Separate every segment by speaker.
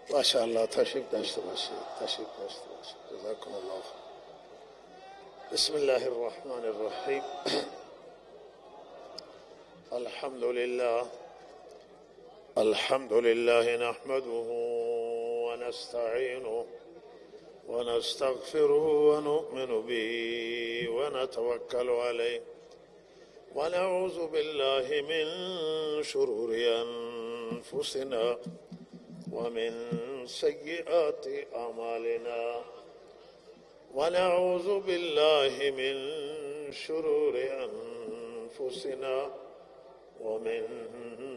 Speaker 1: ماشاءالله تشریف داشته باشید. جزاکم الله خیر. بسم الله الرحمن الرحیم. الحمد لله نحمده ونستعينه ونستغفره ونؤمن به ونتوكل عليه ونعوذ بالله من شرور أنفسنا ومن سيئات أعمالنا ونعوذ بالله من شرور أنفسنا ومن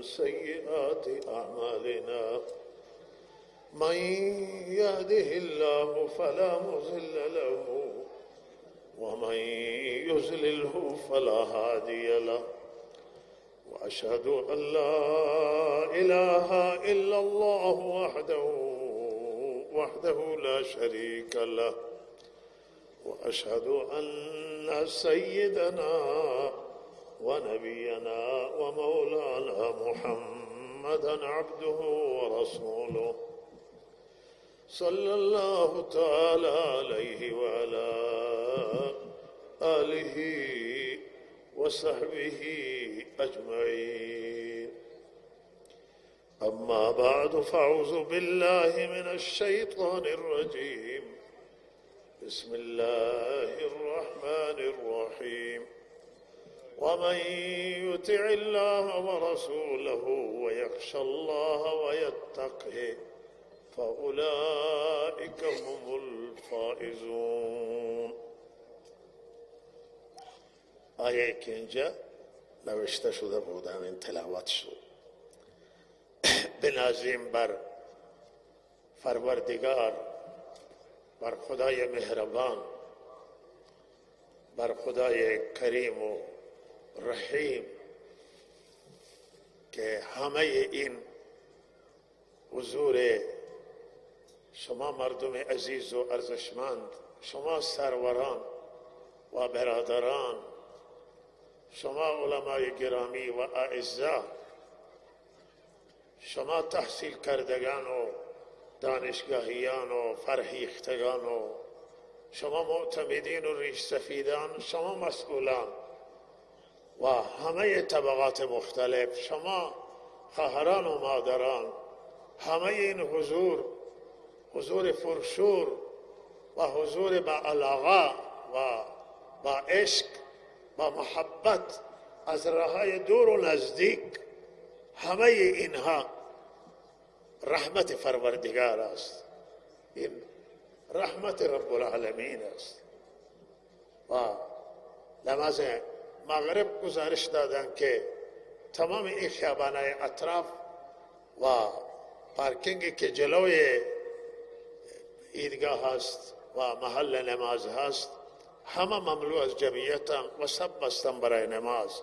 Speaker 1: سيئات أعمالنا من يهده الله فلا مضل له ومن يضلله فلا هادي له وأشهد أن لا إله إلا الله وحده لا شريك له وأشهد أن سيدنا ونبينا ومولانا محمدا عبده ورسوله صلى الله تعالى عليه وعلى آله وصحبه أجمعين. أما بعد فأعوذ بالله من الشيطان الرجيم. بسم الله الرحمن الرحيم. ومن يطع الله ورسوله ويخشى الله ويتقه فأولئك هم الفائزون. آیه که اینجا نوشته شده بود همین تلاوت شد. بنازیم بر پروردگار، بر خدای مهربان، بر خدای کریم و رحیم که همه این حضور شما مردم عزیز و ارزشمند، شما سروران و برادران، شما علمای گرامی و اعزا، شما تحصیل کردگان و دانشگاهیان و فرهیختگان و شما معتمدین و ریش سفیدان، شما مسئولان و همه طبقات مختلف، شما خواهران و مادران، همه این حضور پرشور و حضور با علاقه و با عشق با محبت از راههای دور و نزدیک، همه اینها رحمت پروردگار است. این رحمت رب العالمین است. و نماز مغرب گزارش دادن که تمام این خیابانهای اطراف و پارکینگی که جلوی عیدگاه هست و محل نماز هست همه مملو از جمعیتن و سب بستن برای نماز.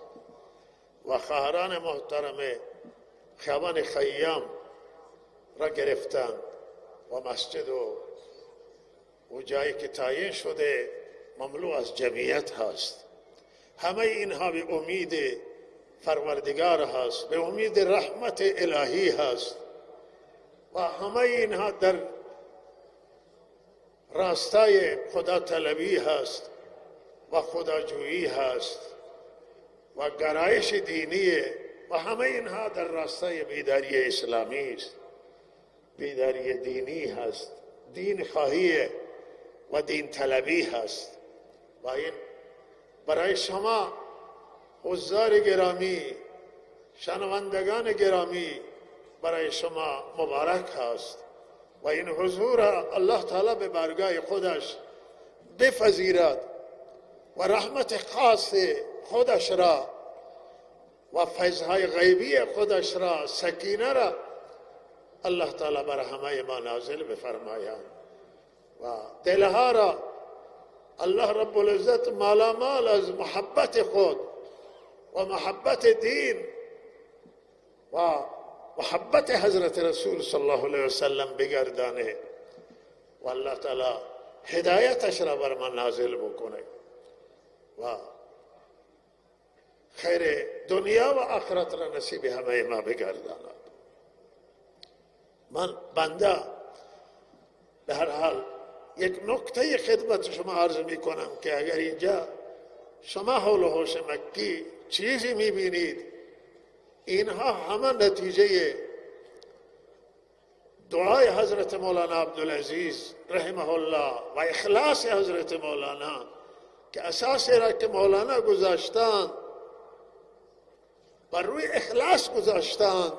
Speaker 1: و خواهران محترم خیابان خیام را گرفتن و مسجد و جایی که تعیین شده مملو از جمعیت هست. همه اینها به امید پروردگار هست، به امید رحمت الهی هست و همه اینها در راستای خدا طلبی هست و خداجویی هست و گرایش دینی و همه اینها در راستای بیداری اسلامی است. بیداری دینی هست، دین خواهی و دین طلبی هست. و این برای شما حضار گرامی، شنوندگان گرامی، برای شما مبارک هست و این حضور الله تعالی به بارگاه خودش بپذیرد و رحمت خاص خودش را و فیضهای غیبی خودش را، سکینه را الله تعالی بر همه ما نازل بفرماید و دلها را الله رب العزت مالامال از محبت خود و محبت دین و محبت حضرت رسول صلی الله علیه وسلم بگردانه و الله تعالی هدایتش را بر من نازل بکنه و خیر دنیا و آخرت را نصیب همه ما بگرداند. من بنده به هر حال یک نکته خدمت شما عرض می کنم که اگر اینجا شما حول و حوش مکی چیزی می بینید، اینها همه نتیجه دعای حضرت مولانا عبدالعزیز رحمه الله و اخلاص حضرت مولانا که اساسی را که مولانا گذاشتند بر روی اخلاص گذاشتند.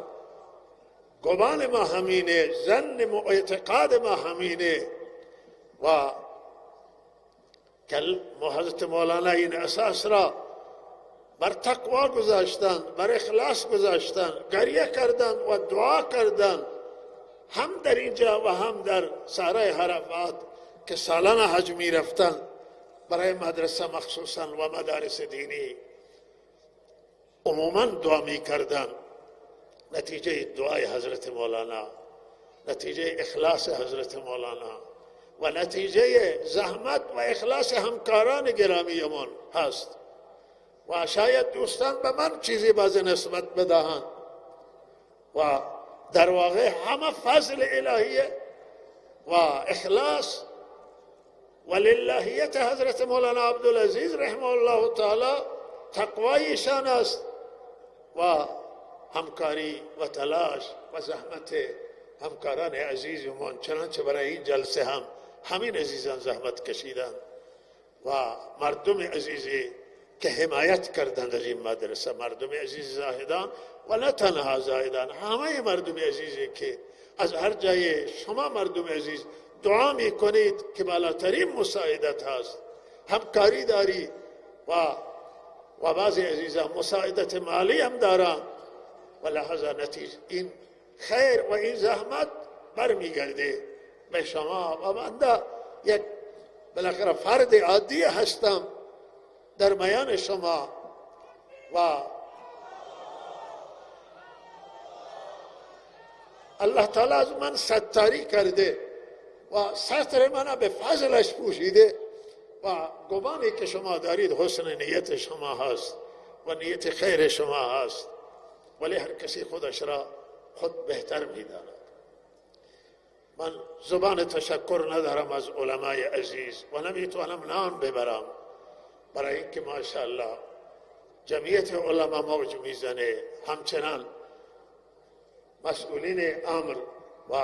Speaker 1: گمان ما همینه، ظن و اعتقاد ما همینه و که حضرت مولانا این اساس را بر تقوا گذاشتند، بر اخلاص گذاشتند، گریه کردند و دعا کردند، هم در اینجا و هم در صحرای عرفات که سالانه حج می رفتند برای مدرسه مخصوصا و مدارس دینی عموما دعا می کردند. نتیجه دعای حضرت مولانا، نتیجه اخلاص حضرت مولانا و نتیجه زحمت و اخلاص همکاران گرامیمان هست. و شاید دوستان به من چیزی باز نسبت بدهند و در واقع همه فضل الهیه و اخلاص و للهیت حضرت مولانا عبدالعزیز رحمه الله تعالی تقوایشان است و همکاری و تلاش و زحمت همکاران عزیزمان. چنانچه برای این جلسه هم همین عزیزان زحمت کشیدند و مردم عزیزی که حمایت کردند از این مدرسه، مردم عزیز زاهدان و نه تنها زاهدان، همه مردم عزیزی که از هر جای شما مردم عزیز دعا می کنید که بالاترین مساعدت هست، همکاری داری و بعضی عزیزان مساعدت مالی هم دارند و لحظه نتیجه این خیر و این زحمت برمیگرده به شما. و من یک بالاخره فرد عادی هستم در میان شما و الله تعالی از من ستاری کرده و ستر من به فضلش پوشیده و گمانی که شما دارید حسن نیت شما هست و نیت خیر شما هست، ولی هر کسی خودش را خود بهتر می‌داند. من زبان تشکر ندارم از علمای عزیز و نمیتوانم نام ببرم، برای اینکه ماشاءالله جمعیت علما موج میزنه، همچنان مسئولین امر و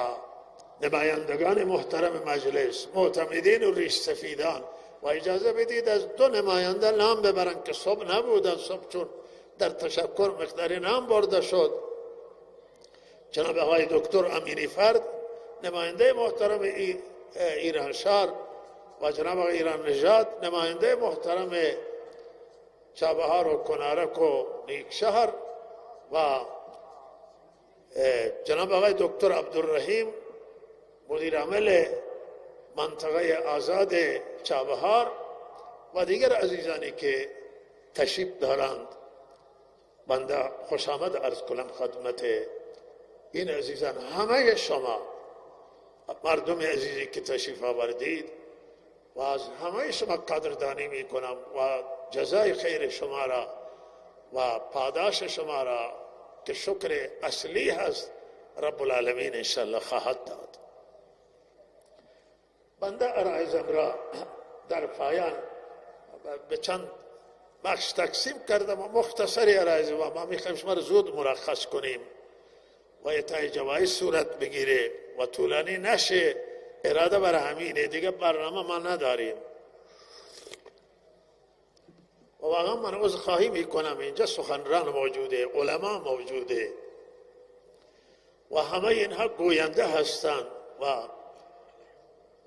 Speaker 1: نمایندگان محترم مجلس، معتمدین و ریش سفیدان. و اجازه بدید از دو نماینده نام ببرن که صبح نبودن، صبح چون در تشکر مقداری نام برده شد. جناب آقای دکتر امینی فرد نماینده محترم ایران شهر و جناب آقای ایران نژاد نماینده محترم چابهار و کنارک و نیک شهر و جناب آقای دکتر عبدالرحیم مدیر عامل منطقه آزاد چابهار و دیگر عزیزانی که تشریف دارند. بنده خوش آمد عرض کنم خدمت این عزیزان، همه شما مردم عزیزی که تشریف آوردید و از همه شما قدردانی می کنم و جزای خیر شما را و پاداش شما را که شکر اصلی هست رب العالمین انشاءالله خواهد داد. بنده عرایزم را در پایان به چند بخش تقسیم کردم و مختصری عرایز و ما میخوایم شما را زود مرخص کنیم و یه جوایز صورت بگیره و طولانی نشه. اراده بر همینه، دیگه برنامه ما نداریم و واقعا من عذرخواهی میکنم. اینجا سخنران موجوده، علما موجوده و همه اینها گوینده هستند و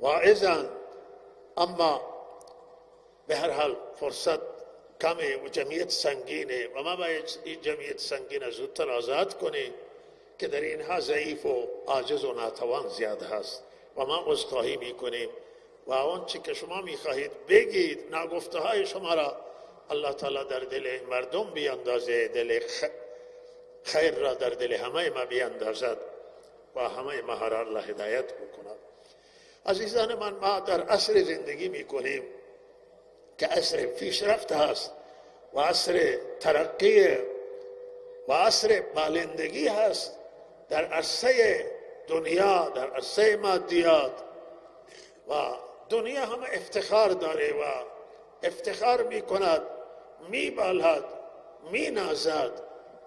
Speaker 1: واعظند، اما به هر حال فرصت کمه و جمعیت سنگینه و ما باید این جمعیت سنگین زودتر آزاد کنیم که در اینها ضعیف و عاجز و ناتوان زیاد هست و ما عذرخواهی میکنیم و آنچه که شما میخواهید بگید، ناگفته های شما را الله تعالی در دل مردم بیاندازه، دل خیر را در دل همه ما بیاندازد و همه ما را الله هدایت بکند. عزیزان من، ما در عصر زندگی میکنیم که عصر پیشرفت هست و عصر ترقی و عصر بالندگی هست در عرصه دنیا، در عرصه مادیات و دنیا هم افتخار داره و افتخار می کند، می بالد، می نازد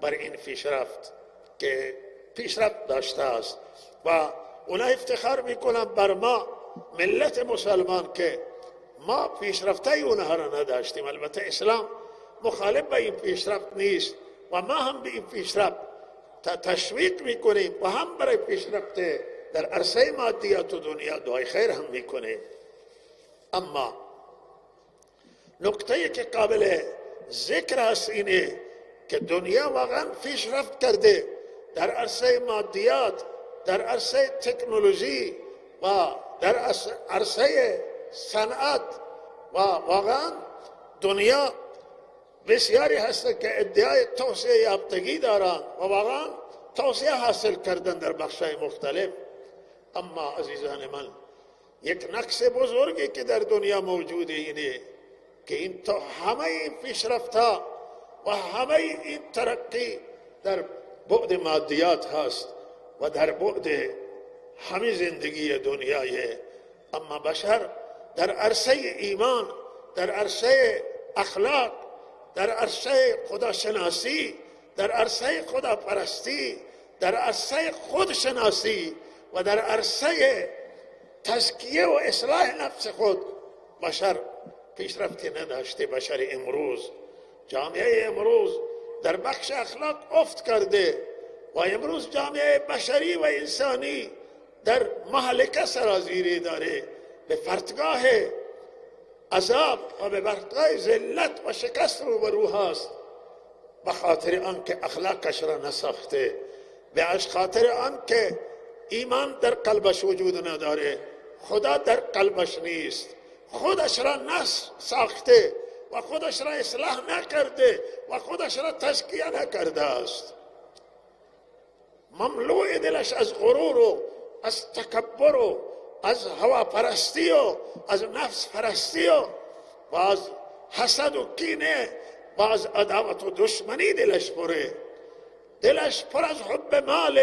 Speaker 1: بر این پیشرفت که پیشرفت داشته است و اونا افتخار می کنند بر ما ملت مسلمان که ما پیشرفته اونها را نداشتیم. البته اسلام مخالف به این پیشرفت نیست و ما هم به این پیشرفت تشویق میکنیم و هم برای پیشرفت در عرصه مادیات و دنیا دعای خیر هم میکنیم. اما نکته که قابل ذکر است اینه که دنیا واقعا پیشرفت کرده در عرصه مادیات، در عرصه تکنولوژی و در عرصه صنعت و واقعا دنیا بسیاری هست که ادعای توسعه یافتگی دارند و واقعا توسعه حاصل کردن در بخش‌های مختلف. اما عزیزان من، یک نقص بزرگی که در دنیا موجوده اینه که این تو همه این پیشرفت‌ها و همه این ترقی در بعد مادیات هست و در بعد همه زندگی دنیای. اما بشر در عرصه ایمان، در عرصه اخلاق، در عرصه خداشناسی، در عرصه خداپرستی، در عرصه خودشناسی و در عرصه تزکیه و اصلاح نفس خود بشر پیشرفتی نداشته. بشر امروز، جامعه امروز در بخش اخلاق افت کرده و امروز جامعه بشری و انسانی در مهلکه سرازیری داره، به فرطگاه عذاب و به فرطگاه ذلت و شکست روبرو هست، به خاطر آنکه اخلاقش را نساخته، به خاطر آنکه ایمان در قلبش وجود نداره، خدا در قلبش نیست، خودش را نساخته و خودش را اصلاح نکرده و خودش را تزکیه نکرده است. مملوء دلش از غرور و از تکبر و از هواپرستی و از نفس پرستی و از حسد و کینه و از عداوت و دشمنی دلش پره. دلش پر از حب مال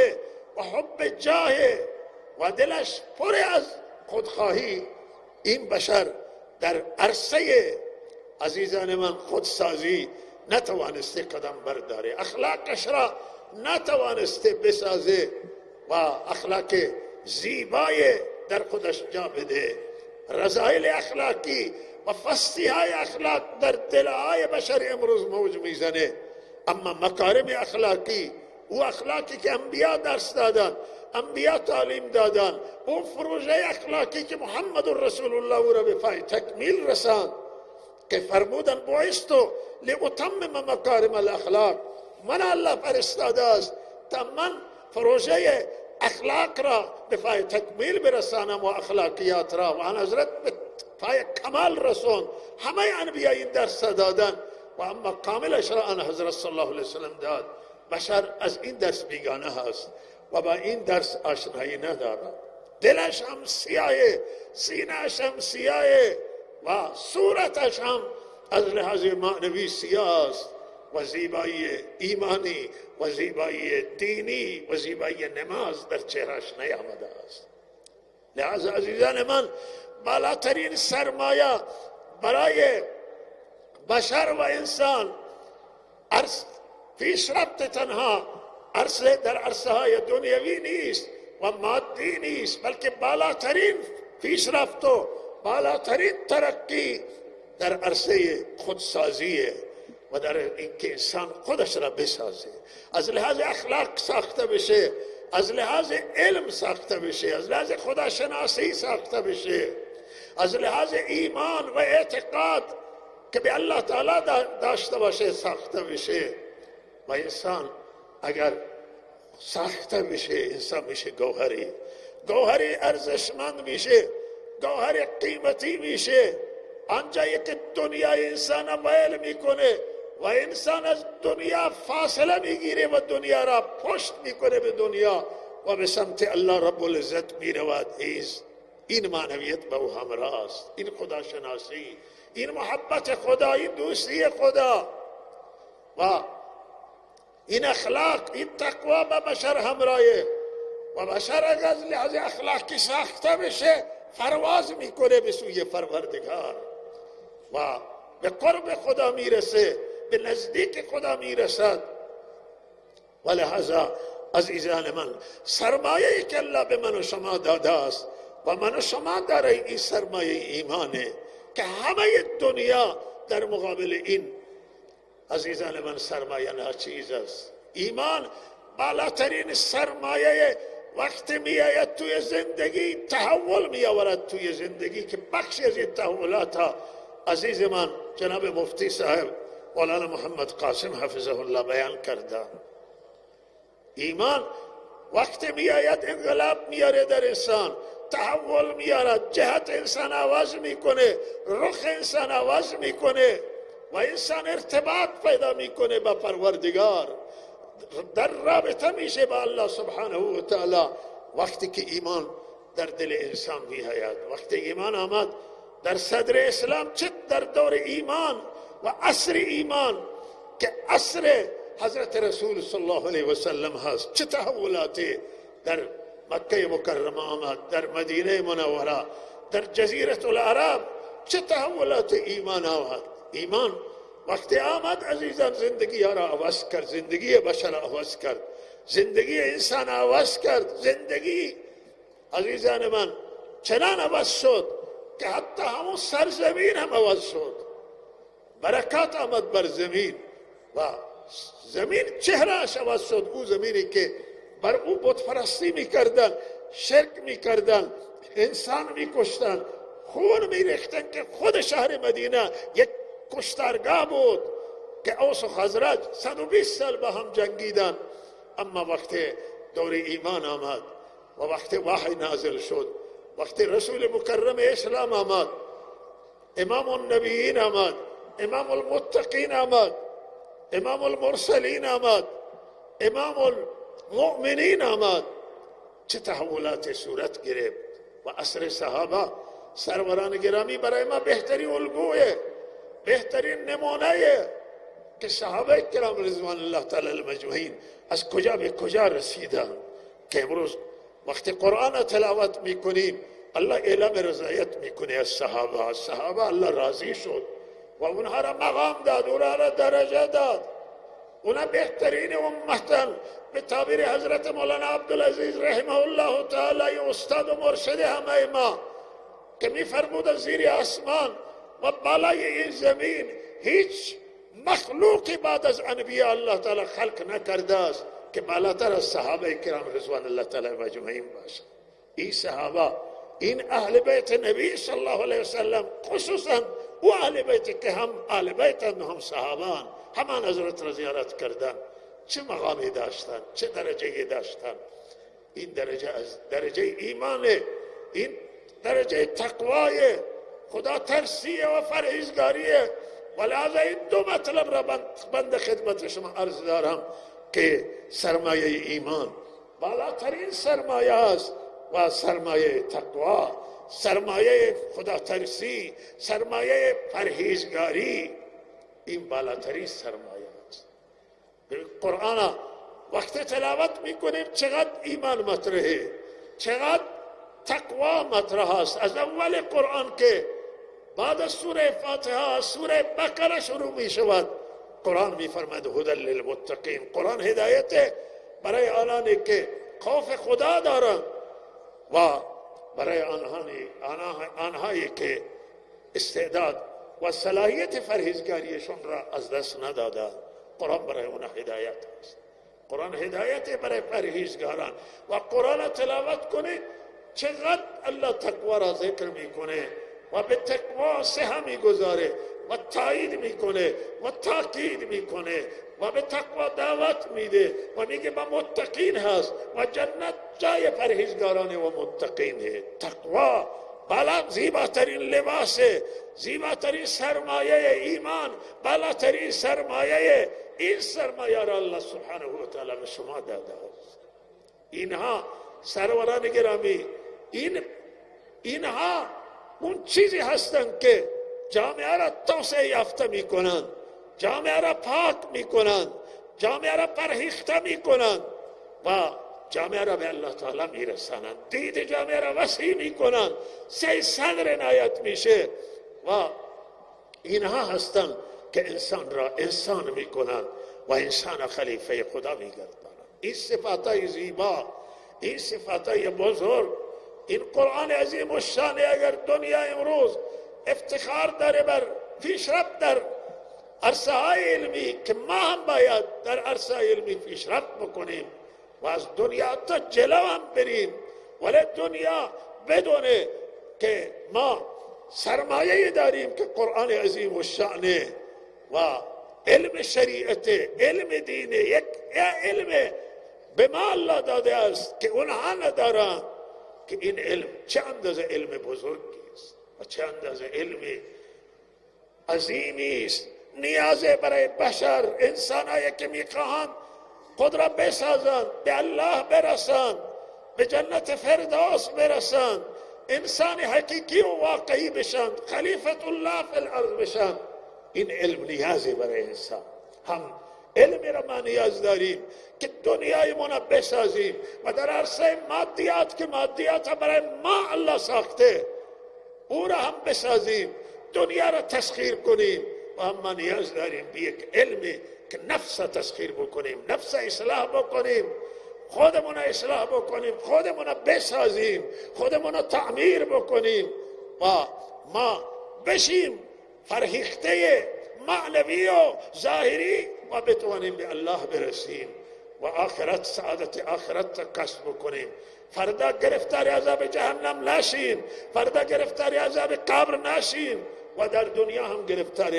Speaker 1: و حب جاه و دلش پر از خودخواهی. این بشر در عرصه عزیزان من خودسازی نتوانسته قدم برداره، اخلاقش را نتوانسته بسازه و اخلاق زیبای در خودش جا بده. رذایل اخلاقی و فستی های اخلاق در دلهای بشر امروز موج میزنه. اما مکارم اخلاقی، او اخلاقی که انبیا درس دادن، انبیا تعلیم دادن، اون فروژه اخلاقی که محمد رسول الله او را به پای تکمیل رساند که فرمودن بعثت لاتمم مکارم الاخلاق، من الله فرستاده است تا من فروژه اخلاق را به پای تکمیل برسانم و اخلاقیات را. و آن حضرت به پای کمال رسون. همه انبیا این درس دادن و اما کاملش را آن حضرت صلی الله علیه وسلم داد. بشر از این درس بیگانه هست و با این درس آشنایی ندارد. دلش هم سیاه، سینه‌اش هم سیاه و صورتش هم از لحاظ معنوی سیاه است و زیبایی ایمانی و زیبایی دینی و زیبایی نماز در چهرهش نیامده است. لحاظ عزیزان من، بالاترین سرمایه برای بشر و انسان پیشرفت تنها در عرصه های دنیوی نیست و مادی نیست، بلکه بالاترین پیشرفت و بالاترین ترقی در عرصه خودسازیه و در اینکه انسان خودش را بسازه، از لحاظ اخلاق ساخته بشه، از لحاظ علم ساخته بشه، از لحاظ خداشناسی ساخته بشه، از لحاظ ایمان و اعتقاد که به الله تعالی داشته باشه ساخته بشه. و انسان اگر ساخته بشه، انسان میشه گوهری ارزشمند میشه، گوهر قیمتی میشه. آنجایی که دنیای انسان ویل میکنه و انسان از دنیا فاصله میگیره و دنیا را پشت میکنه به دنیا و به سمت الله رب العزت میرود، این معنویت به او همراه است، این خداشناسی، این محبت خدا، این دوستی خدا و این اخلاق، این تقوا به بشر همراهه. و بشر اگر از لحاظ اخلاقی ساخته بشه، پرواز میکنه به سوی پروردگار و به قرب خدا میرسه، به نزدیک خدا میرسد. و لحظا عزیزان من، سرمایه‌ای که الله به من و شما داده است و من و شما داره، این سرمایه ایمانه که همه دنیا در مقابل این عزیزان من سرمایه ناچیز است. ایمان بالاترین سرمایه. وقتی می آید توی زندگی تحول می آورد توی زندگی که بخشی از این تحولات ها عزیز من جناب مفتی صاحب مولانا محمد قاسم حفظه الله بیان کردن. ایمان وقتی می آید انقلاب میاره در انسان، تحول میارد، جهت انسان عوض میکنه، رخ انسان عوض میکنه و انسان ارتباط پیدا میکنه با پروردگار، در رابطه میشه با الله سبحانه و تعالی. وقتی که ایمان در دل انسان میآید، وقتی ایمان آمد در صدر اسلام، چه در دور ایمان و عصر ایمان که عصر حضرت رسول صلی الله علیه و سلم هست، چه تحولاتی در مکه مکرمه آمد، در مدینه منوره، در جزیره العرب، چه تحولات ایمان آمد. ایمان وقتی آمد عزیزان زندگی ها را عوض کرد، زندگی بشر عوض کرد، زندگی انسان عوض کرد. زندگی عزیزان من چنان عوض شد که حتی همون سرزمین هم عوض شد. برکات آمد بر زمین و زمین چهرهش عوض شد. او زمینی که بر او بت پرستی میکردن، شرک میکردن، انسان میکشتن، خون میریختن که خود شهر مدینه یک کشتارگاه بود که اوس و خزرج 120 سال با هم جنگیدن. اما وقتی دور ایمان آمد و وقتی وحی نازل شد، وقتی رسول مکرم اسلام آمد، امام النبیین آمد، امام المتقین آمد، امام المرسلین آمد، امام المؤمنین آمد، چه تحولات صورت گرفت. و عصر صحابه سروران گرامی برای ما بهترین الگوه، بهترین نمونه که صحابه کرام رضوان الله تعالی المجمعین از کجا به کجا رسیدن که امروز وقتی قرآن تلاوت میکنیم الله اعلام رضایت میکنه از صحابه. از صحابه الله راضی شد و اونها را مقام داد، اونها را درجه داد، اونها بهترین امتن. به تعبیر حضرت مولانا عبدالعزیز رحمه الله تعالی استاد و مرشد همه ما که میفرمود زیر آسمان و بالای این زمین هیچ مخلوقی بعد از انبیاء الله تعالی خلق نکرده است که بالاتر از صحابه کرام رضوان الله تعالی مجمعین باشد. این صحابه، این اهل بیت نبی صلی الله علیه وسلم، خصوصا او اهل بیت که هم اهل بیت هم صحابان، همان حضرت را زیارت کردن، چه مقامی داشتن، چه درجه داشتن. این درجه از درجه ایمانه، این درجه تقوای خدا ترسیه و فرهیزگاریه. ولذا این دو مطلب را بند خدمت شما عرض دارم که سرمایه ایمان بالاترین سرمایه است و سرمایه تقوا، سرمایه خدا ترسی، سرمایه پرهیزگاری، این بالاترین سرمایه است. قرآن وقتی تلاوت میکنیم چقدر ایمان مطرحه، چقدر تقوا مطرح است. از اول قرآن که بعد از سوره فاتحه سوره بقره شروع می شود، قرآن می فرماید هدی للمتقین. قرآن هدایت برای آنانی که خوف خدا دارند و برای آنهایی که استعداد و صلاحیت فرهیزگاریشون را از دست ندادند. قرآن برای اون هدایت است. قرآن هدایت برای پرهیزگاران. و قرآن تلاوت کنید چقدر الله تقوا را ذکر میکنه و به تقوا صحه میگذاره و تایید میکنه و تاکید میکنه و به تقوا دعوت میده و میگه با متقین هست و جنت جای پرهیزگاران و متقینه. تقوا بالا زیباترین لباسه، زیباترین سرمایه ایمان، بالاترین سرمایه. این سرمایه را الله سبحانه و تعالی به شما داده است. اینها سروران گرامی، اینها اون چیزی هستند که جامعه را توسعه یافته میکنند، جامعه را پاک میکنند، جامعه را پرهیخته میکنند و جامعه را به الله تعالی میرسانند، دید جامعه را وسیع میکنند، سه صدر عنایت میشه و اینها هستند که انسان را انسان میکنند و انسان خلیفه خدا میگردانند. این صفاتای زیبا، این صفاتای بزرگ، این قرآن عظیم و شان، اگر دنیا امروز افتخار داره بر پیشرفت در عرصه های علمی که ما هم باید در عرصه علمی پیشرفت بکنیم و از دنیا تا جلو هم بریم، ولی دنیا بدونه که ما سرمایه داریم که قرآن عظیم و شانه و علم شریعت، علم دینه، یک علم به ما الله داده است که اونها ندارن، که این علم چه اندازه علم بزرگی است و چه اندازه علم عظیمی است. نیازه برای بشر، انسانایی که میخواهند خود را بسازند، به الله برسند، به جنت فردوس برسند، انسان حقیقی و واقعی بشند، خلیفت الله فی الارض بشند. این علم نیازه برای انسان. هم علم را ما نیاز داریم که دنیای ما را بسازیم و در عرصه مادیات که مادیات برای ما الله ساخته او را هم بسازیم، دنیا را تسخیر کنیم. و هم ما نیاز داریم به یک علمی که نفس تسخیر بکنیم، نفس اصلاح بکنیم، خودمون اصلاح بکنیم، خودمون بسازیم، خودمون تعمیر بکنیم و ما بشیم فرهیخته معنوی و ظاهری و بتوانیم به الله برسیم و آخرت، سعادت آخرت کسب بکنیم. فردا گرفتار عذاب جهنم نشیم، فردا گرفتار عذاب قبر نشیم و در دنیا هم گرفتار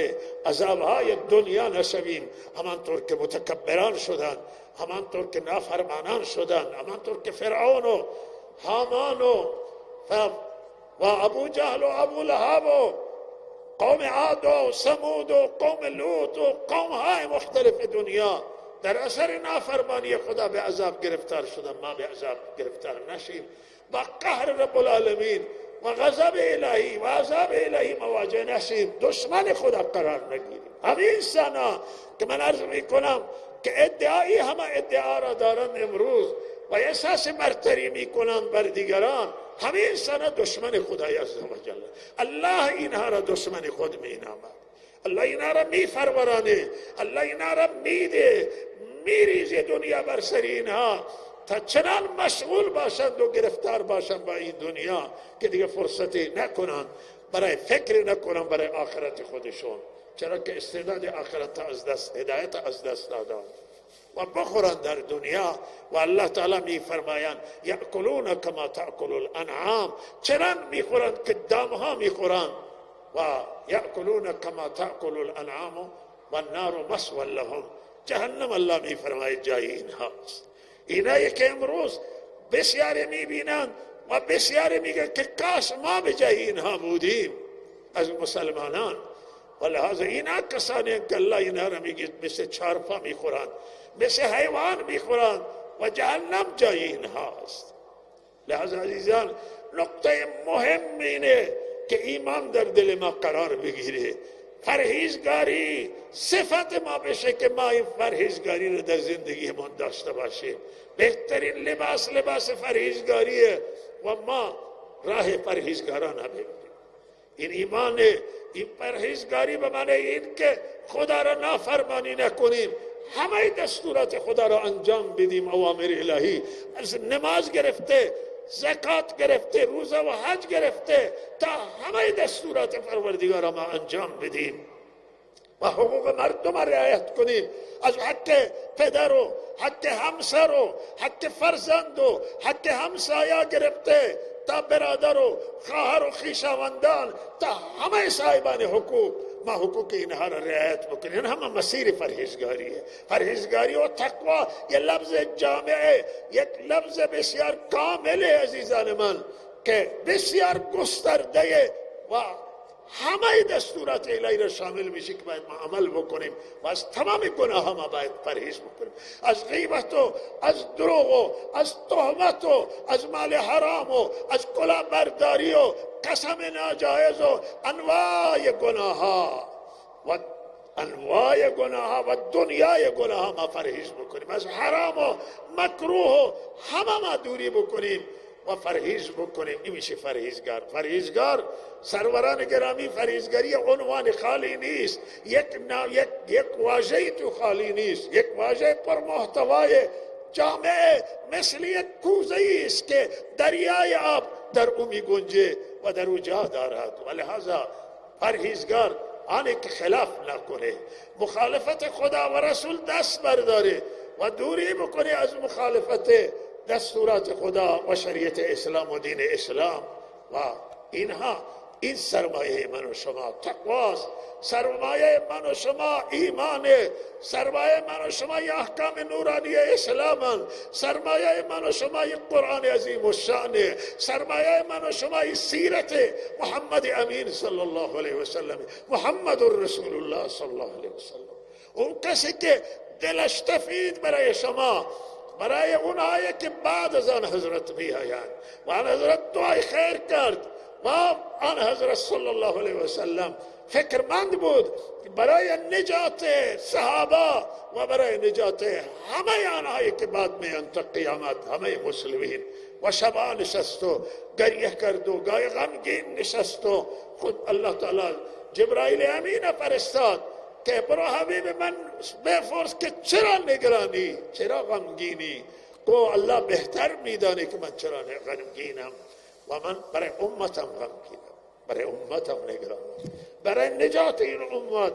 Speaker 1: عذابهای دنیا نشویم. همانطور که متکبران شدند، همانطور که نافرمانان شدند، همانطور که فرعون و هامان و ابو جهل و ابو لهب و قوم عاد و ثمود و قوم لوط و قوم های مختلف دنیا در اثر نافرمانی خدا به عذاب گرفتار شدن. ما به عذاب گرفتار نشیم، با قهر رب العالمین و غضب الهی و عذاب الهی مواجه نشیم، دشمن خدا قرار نگیریم. همین انسانا که من عرض میکنم که ادعایی همه ادعا را دارند امروز و احساس برتری میکنند بر دیگران، همین انسانا دشمن خدای عزوجل. الله اینها را دشمن خود مینامد، الله اینها را میفرورانه، الله اینها را میده، میریزه دنیا بر سر اینها تا چنان مشغول باشند و گرفتار باشند با این دنیا که دیگه فرصتی نکنند برای فکر نکنند برای آخرت خودشون، چرا که استعداد آخرت از دست، هدایت از دست دادند و بخورند در دنیا. و الله تعالی می فرمایند یأکلون کما تأکل الانعام، چنان میخورند که دامها میخورند. و یأکلون کما تأکل الانعام و النار مسوی لهم، جهنم الله می فرماید جای اینهاست. اینایی که امروز بسیاری میبینند و بسیاری میگن که کاش ما به جای اینها بودیم از مسلمانان. و لحاظ اینا کسانی که الله اینا را میگید مثل چارپا میخورند، مثل حیوان میخورند و جهنم جای اینهاست. لحاظ عزیزان، نقطه مهم اینه که ایمان در دل ما قرار بگیره، پرهیزگاری صفت ما بشه که ما این پرهیزگاری رو در زندگیمون داشته باشیم. بهترین لباس پرهیزگاریه و ما راه پرهیزگاران بریم. این ایمان، این پرهیزگاری به معنی این که خدا را نافرمانی نکنیم، همه دستورات خدا را انجام بدیم، اوامر الهی از نماز گرفته، زکات گرفته، روزه و حج گرفته تا همه دستورات پروردگار ما انجام بدیم و حقوق مردم را رعایت کنیم، از حق پدر و حق همسر و حق فرزند و حق همسایه گرفته تا برادر و خواهر و خویشاوندان تا همه صاحبان حقوق، ما حقوق اینها را رعایت بکنیم. این همه مسیر پرهیزگاریه. پرهیزگاری و تقوا یک لفظ جامعه، یک لفظ بسیار کامل عزیزان من که بسیار گسترده و همه دستورات الهی را شامل میشه که باید ما عمل بکنیم و از تمام گناه ها ما باید پرهیز بکنیم، از غیبت و از دروغ و از تهمت و از مال حرام و از کلاهبرداری و قسم ناجایز و انواع گناه ها و دنیای گناه ها ما پرهیز بکنیم، از حرام و مکروه و همه ما دوری بکنیم و پرهیز بکنیم. این میشه پرهیزگار. پرهیزگار سروران گرامی، پرهیزگاری عنوان خالی نیست، یک واژه تو خالی نیست، یک واژه پر محتوای جامعه مثل یک کوزه است که دریای آب در او می گنجه و در او جا دارد. و لحاظا پرهیزگار آنی که خلاف نکنه، مخالفت خدا و رسول دست برداره و دوری بکنه از مخالفت دستورات خدا و شریعت اسلام و دین اسلام. و اینها، این سرمایه من و شما تقواست، سرمایه من و شما ایمانه، سرمایه من و شما احکام نورانی اسلام، سرمایه من و شما قرآن عظیم الشانه، سرمایه من و شما سیرت محمد امین صلی الله علیه وسلم، محمد رسول الله صلی الله علیه وسلم. اون کسی که دلش تفید برای شما، برای اونهایی که بعد از آن حضرت می آیند و آن حضرت دعای خیر کرد و آن حضرت صلی الله علیه وسلم فکرمند بود برای نجات صحابه و برای نجات همه آنهایی که بعد میان تا قیامت، همه مسلمین. و شبا نشست و گریه کرد و گاه غمگین نشست و خود الله تعالی جبرائیل امین فرستاد که برو حبیب من بپرس که چرا نگرانی، چرا غمگینی؟ گو الله بهتر میدانه که من چرا غمگینم و من برای امتم غمگینم، برای امتم نگرانم، برای نجات این امت.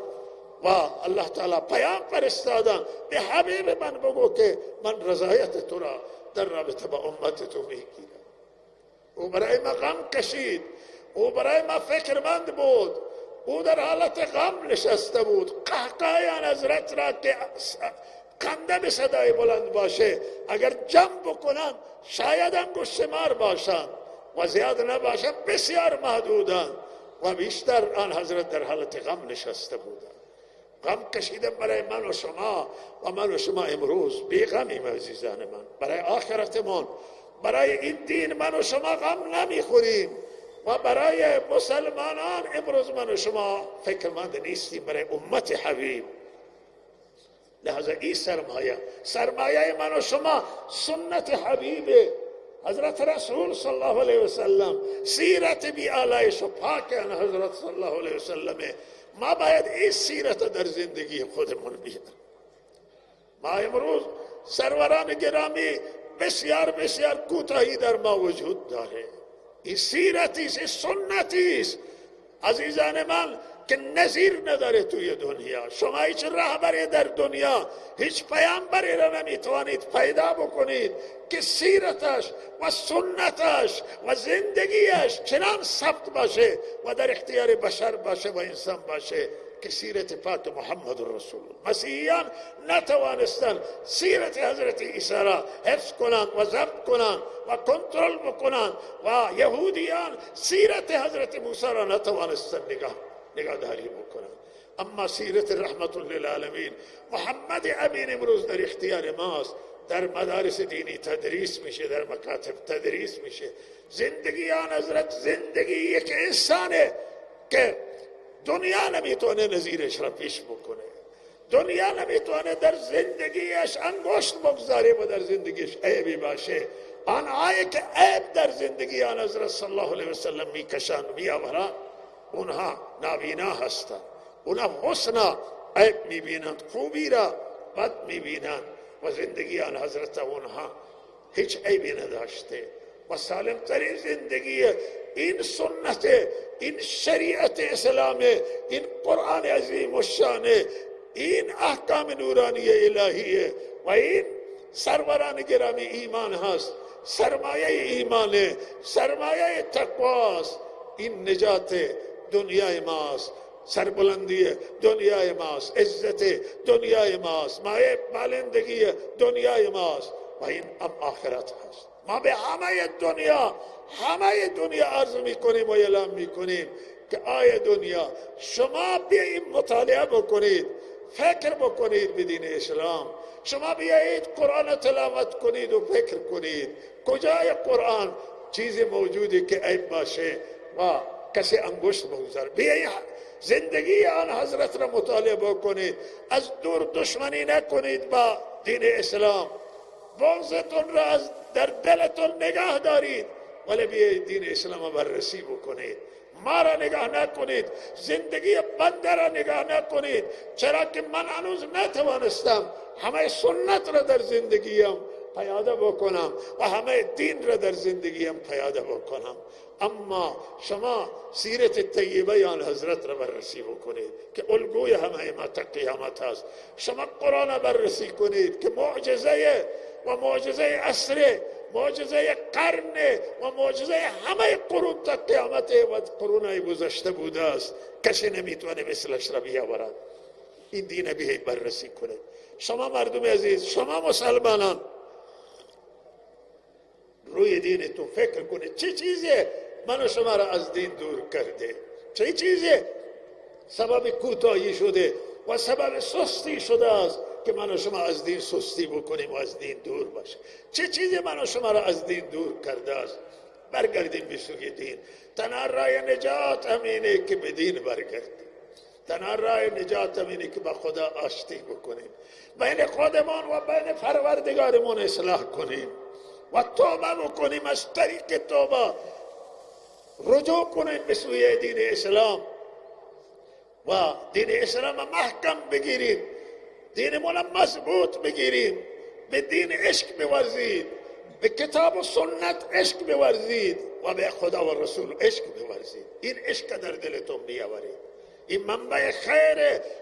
Speaker 1: و الله تعالی پیام فرستادن به حبیب من بگو که من رضایت تو را در رابطه با امت تو میگیرم. او برای ما غم کشید، او برای ما فکرمند بود، او در حالت غم نشسته بود. قهقه آن حضرت را که خنده به صدای بلند باشه اگر جمع بکنن شاید انگشت شمار باشند و زیاد نباشند، بسیار محدودند و بیشتر آن حضرت در حالت غم نشسته بودند. غم کشیدن برای من و شما و من و شما امروز بی غمیم عزیزان من. برای آخرتمان، برای این دین من و شما غم نمیخوریم و برای مسلمانان امروز من و شما فکرمند نیستیم، برای امت حبیب. لحظه این سرمایه من و شما سنت حبیب حضرت رسول صلی الله علیه وسلم، سیرت بی آلایش و پاک حضرت صلی الله علیه وسلم. ما باید این سیرت در زندگی خودمون بیاریم. ما امروز سروران گرامی بسیار بسیار کوتاهی در ما وجود داره. این سیرتی است، سنتی است عزیزان من که نظیر نداره توی دنیا. شما هیچ رهبری در دنیا، هیچ پیامبری را نمیتوانید پیدا بکنید که سیرتش و سنتش و زندگیش چنان ثبت باشه و در اختیار بشر باشه و انسان باشه که سیرت پاک محمد رسول الله. مسیحیان نتوانستن سیرت حضرت عیسی را حفظ کنند و ضبط کنند و کنترل بکنند و یهودیان سیرت حضرت موسی را نتوانستن نگهداری بکنند. اما سیرت رحمت للعالمین محمد امین امروز در اختیار ماست، در مدارس دینی تدریس میشه، در مکاتب تدریس میشه. زندگی آن حضرت زندگی یک انسانه که دنیا نمیتونه نظیرش را پیش بکنه. دنیا نمیتونه در زندگیش انگشت بگذاره و در زندگیش عیبی باشه. آنهایی که عیب در زندگی آن حضرت صلی الله علیه وسلم میکشند میآورند اونها نابینا هستند. اونها حسنا عیب میبینند، خوبی را بد میبینند و زندگی آن حضرت اونها هیچ عیبی نداشته و سالم ترین زندگی این سنت، این شریعت اسلام، این قرآن عظیم الشان، این احکام نورانی الهیه و این سروران گرامی ایمان هست. سرمایه ایمانه، سرمایه تقواست. این نجات دنیای ماست، سربلندی دنیای ماست، عزت دنیای ماست، مایه بالندگی دنیای ماست و این آخرت هست. ما به همه دنیا عرض میکنیم و اعلام میکنیم که آیه دنیا شما بیایید مطالعه بکنید، فکر بکنید به دین اسلام. شما بیایید قرآن تلاوت کنید و فکر کنید کجای قرآن چیزی موجودی که عیب باشه و کسی انگشت بگذار. بیایید زندگی آن حضرت را مطالعه بکنید، از دور دشمنی نکنید با دین اسلام بغضتون را از در دلتون نگاه دارید، ولی بیایید دین اسلام بررسی بکنید. ما را نگاه نکنید، زندگی بنده را نگاه نکنید، چرا که من هنوز نتوانستم همه سنت را در زندگیم پیاده بکنم و همه دین را در زندگیم پیاده بکنم. اما شما سیرت طیبه آن حضرت را بررسی بکنید که الگوی همه ما تا قیامت است. شما قرآن بررسی کنید که معجزه و معجزه عصر، معجزه قرن و معجزه همه قرون تا قیامت و قرونهای گذشته بوده است. کسی نمیتونه مثلش را بیاورد. این دین بیایید بررسی کنید. شما مردم عزیز، شما مسلمانان، روی دینتون فکر کنید چه چیزی من و شما را از دین دور کرده، چه چیزی سبب کوتاهی شده و سبب سستی شده است که من و شما از دین سستی بکنیم و از دین دور باشیم. چه چیزی من و شما را از دین دور کرده است؟ برگردیم به سوی دین. تنها راه نجات همینه که به دین برگردیم. تنها راه نجات همینه که با خدا آشتی بکنیم، بین خودمان و بین پروردگارمون اصلاح کنیم و توبه بکنیم، از طریق توبه رجوع کنیم به سوی دین اسلام و دین اسلام محکم بگیریم، دینمون مضبوط بگیریم، به دین عشق بورزید، به کتاب و سنت عشق بورزید و به خدا و رسول عشق بورزید. این عشق در دلتون بیاورید. این منبع خیر،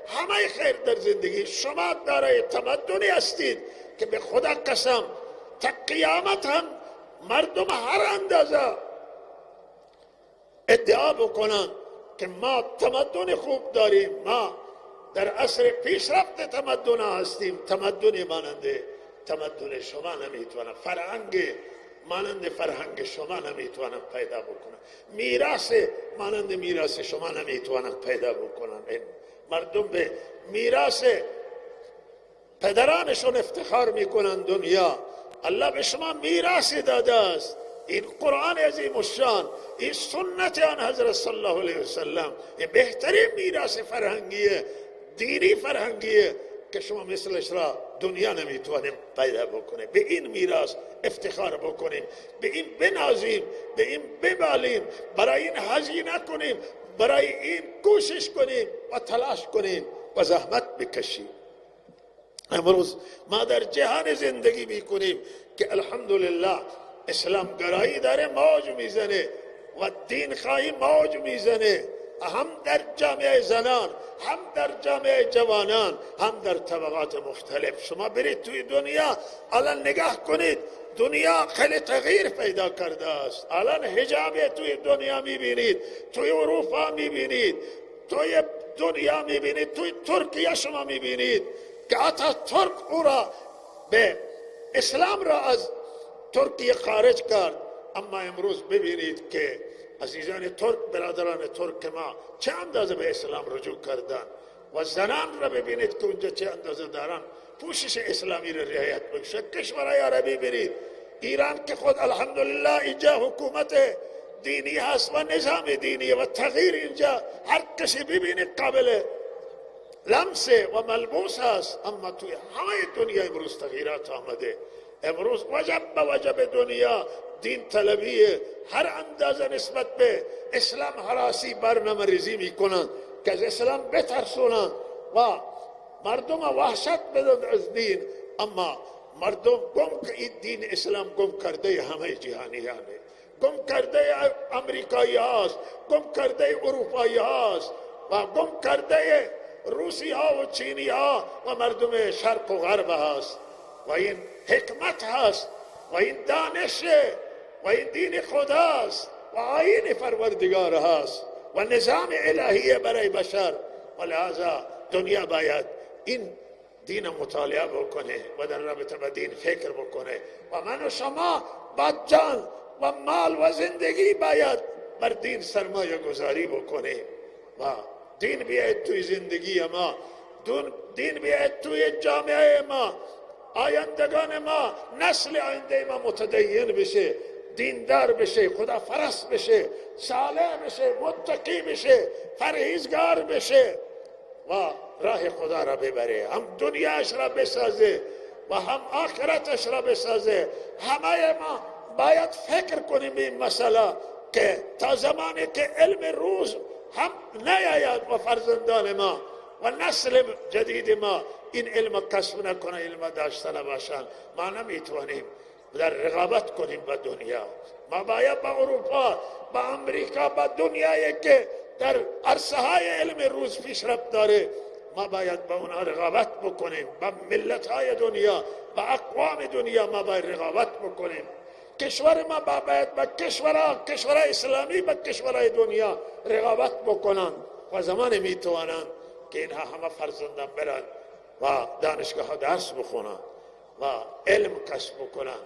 Speaker 1: همه خیر در زندگی. شما دارای تمدنی هستید که به خدا قسم تا قیامت هم مردم هر اندازه ادعا بکنن که ما تمدن خوب داریم، ما در عصر پیشرفت تمدن هستیم، تمدن ماننده تمدن شما نمیتونن، فرهنگ مانند فرهنگ شما نمیتونن پیدا بکنن، میراث مانند میراث شما نمیتونن پیدا بکنن. این مردم به میراث پدرانشون افتخار میکنن. دنیا الله به شما میراث داده است. این قرآن عظیم الشان، این سنت آن حضرت صلی الله علیه وسلم، این بهترین میراث فرهنگیه، دینی فرهنگیه که شما مثلش را دنیا نمیتونیم پیدا بکنیم. به این میراث افتخار بکنیم، به این بنازیم، به این ببالیم، برای این هزینه کنیم، برای این کوشش کنیم و تلاش کنیم و زحمت بکشیم. امروز ما در جهان زندگی میکنیم که الحمدلله اسلام گرایی داره موج میزنه و دین خواهی موج میزنه، هم در جامعه زنان، هم در جامعه جوانان، هم در طبقات مختلف. شما برید توی دنیا الان نگاه کنید، دنیا خیلی تغییر پیدا کرده است. الان حجاب توی دنیا میبینید، توی اروپا میبینید، توی دنیا میبینید، توی ترکیه شما میبینید که حتی ترک او را به اسلام را از ترکیه خارج کرد. اما امروز ببینید که عزیزان ترک، برادران ترک ما چه اندازه به اسلام رجوع کردن و زنان را ببینید که اونجا چه اندازه دارن پوشش اسلامی را رعایت بکنن. کشورهای عربی برید، ایران که خود الحمدلله اینجا حکومت دینی هست و نظام دینی و تغییر اینجا هر کسی ببینید قابل لمس و ملموس هست. اما توی همه دنیا امروز تغییرات آمده. امروز وجب به وجب دنیا دین طلبیه، هر اندازه نسبت به اسلام حراسی برنامه ریزی میکنن که از اسلام بترسونن و مردم وحشت بدن از دین. اما مردم این دین اسلام گم کرده همه جهانیانه، گم کرده امریکایی هاست، گم کرده اروپایی هاست و گم کرده روسی ها و چینی ها و مردم شرق و غرب هست. و این حکمت هست و این دانش و این دین خداست و آیین پروردگار هست و نظام الهی برای بشر. و لذا دنیا باید این دین مطالعه بکنه و در رابطه با دین فکر بکنه و من و شما با جان و مال و زندگی باید بر دین سرمایه گذاری بکنه و دین بیاید توی زندگی ما، دین بیاید توی جامعه ما، آیندگان ما، نسل آینده ما متدین بشه، دیندار بشه، خدا فرست بشه، صالح بشه، متقی بشه، پرهیزگار بشه و راه خدا را ببره، هم دنیاش را بسازه و هم آخرتش را بسازه. همه ما باید فکر کنیم این مسئله که تا زمانی که علم روز هم نیاید و فرزندان ما و نسل جدید ما این علم کسب نکنه، علم داشته نباشند، ما نمیتونیم در رقابت کنیم با دنیا. ما باید با اروپا، با امریکا، با دنیایی که در عرصه های علم روز پیشرفت داره، ما باید با اونها رقابت بکنیم. با ملت های دنیا، با اقوام دنیا ما باید رقابت بکنیم. کشور ما باید با کشور اسلامی با کشورهای دنیا رقابت بکنن و زمان میتوانند که اینها همه فرزندان برن و دانشگاه ها درس بخونن و علم کسب بکنن.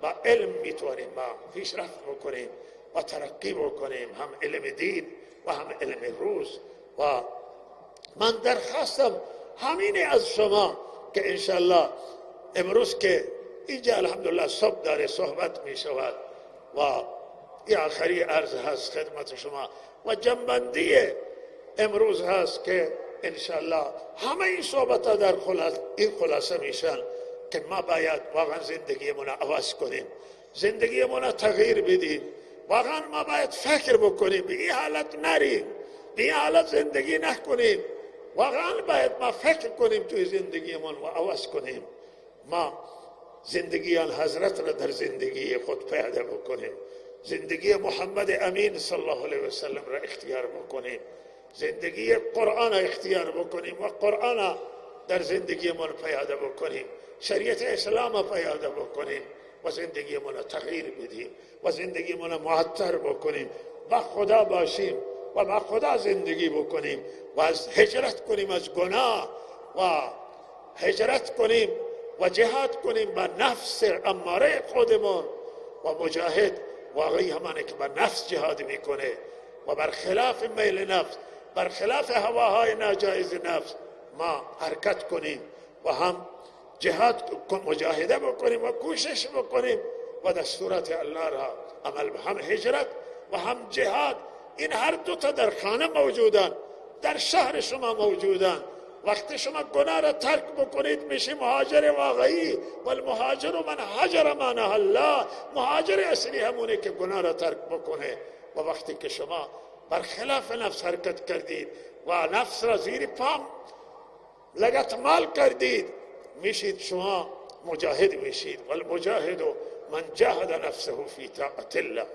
Speaker 1: با علم میتوانیم ما پیشرفت بکنیم و ترقی بکنیم، هم علم دین و هم علم روز. و من درخواستم همین از شما که انشالله امروز که اینجا الحمدلله صبح داره صحبت می شود و این آخری عرض هست خدمت شما و جنبندی امروز هست که انشالله همه این صحبت ها در این خلاصه میشن که ما باید واقعا زندگیمون عوض کنیم، زندگیمون تغییر بدیم. واقعا ما باید فکر بکنیم، به این حالت نریم، به این حالت زندگی نکنیم. واقعا باید ما فکر کنیم توی زندگیمون و عوض کنیم. ما زندگی آن حضرت را در زندگی خود پیاده بکنیم، زندگی محمد امین صلی الله علیه و سلم را اختیار بکنیم، زندگی قرآن را اختیار بکنیم و قرآن را در زندگیمون پیاده بکنیم، شریعت اسلام را پیاده بکنیم و زندگیمون تغییر بدیم و زندگیمون معطر بکنیم. با خدا باشیم و با خدا زندگی بکنیم و از هجرت کنیم از گناه و هجرت کنیم و جهاد کنیم با نفس اماره خودمون و مجاهد واقعی همانه که با نفس جهاد میکنه و برخلاف میل نفس، برخلاف هواهای ناجایز نفس ما حرکت کنیم و هم جهاد مجاهده بکنیم و کوشش بکنیم و دستورات الله را عمل، هم هجرت و هم جهاد. این هر دو تا در خانه موجودن، در شهر شما موجودن. وقتی شما گناه را ترک بکنید میشه مهاجر واقعی. والمهاجر من هجر ما نهی الله، مهاجر اصلی همونه که گناه را ترک بکنه. و وقتی که شما برخلاف نفس حرکت کردید و نفس را زیر پام لگت مال کردید، میشید شما مجاهد میشید. والمجاهد من جاهد نفسه فی طاعت الله.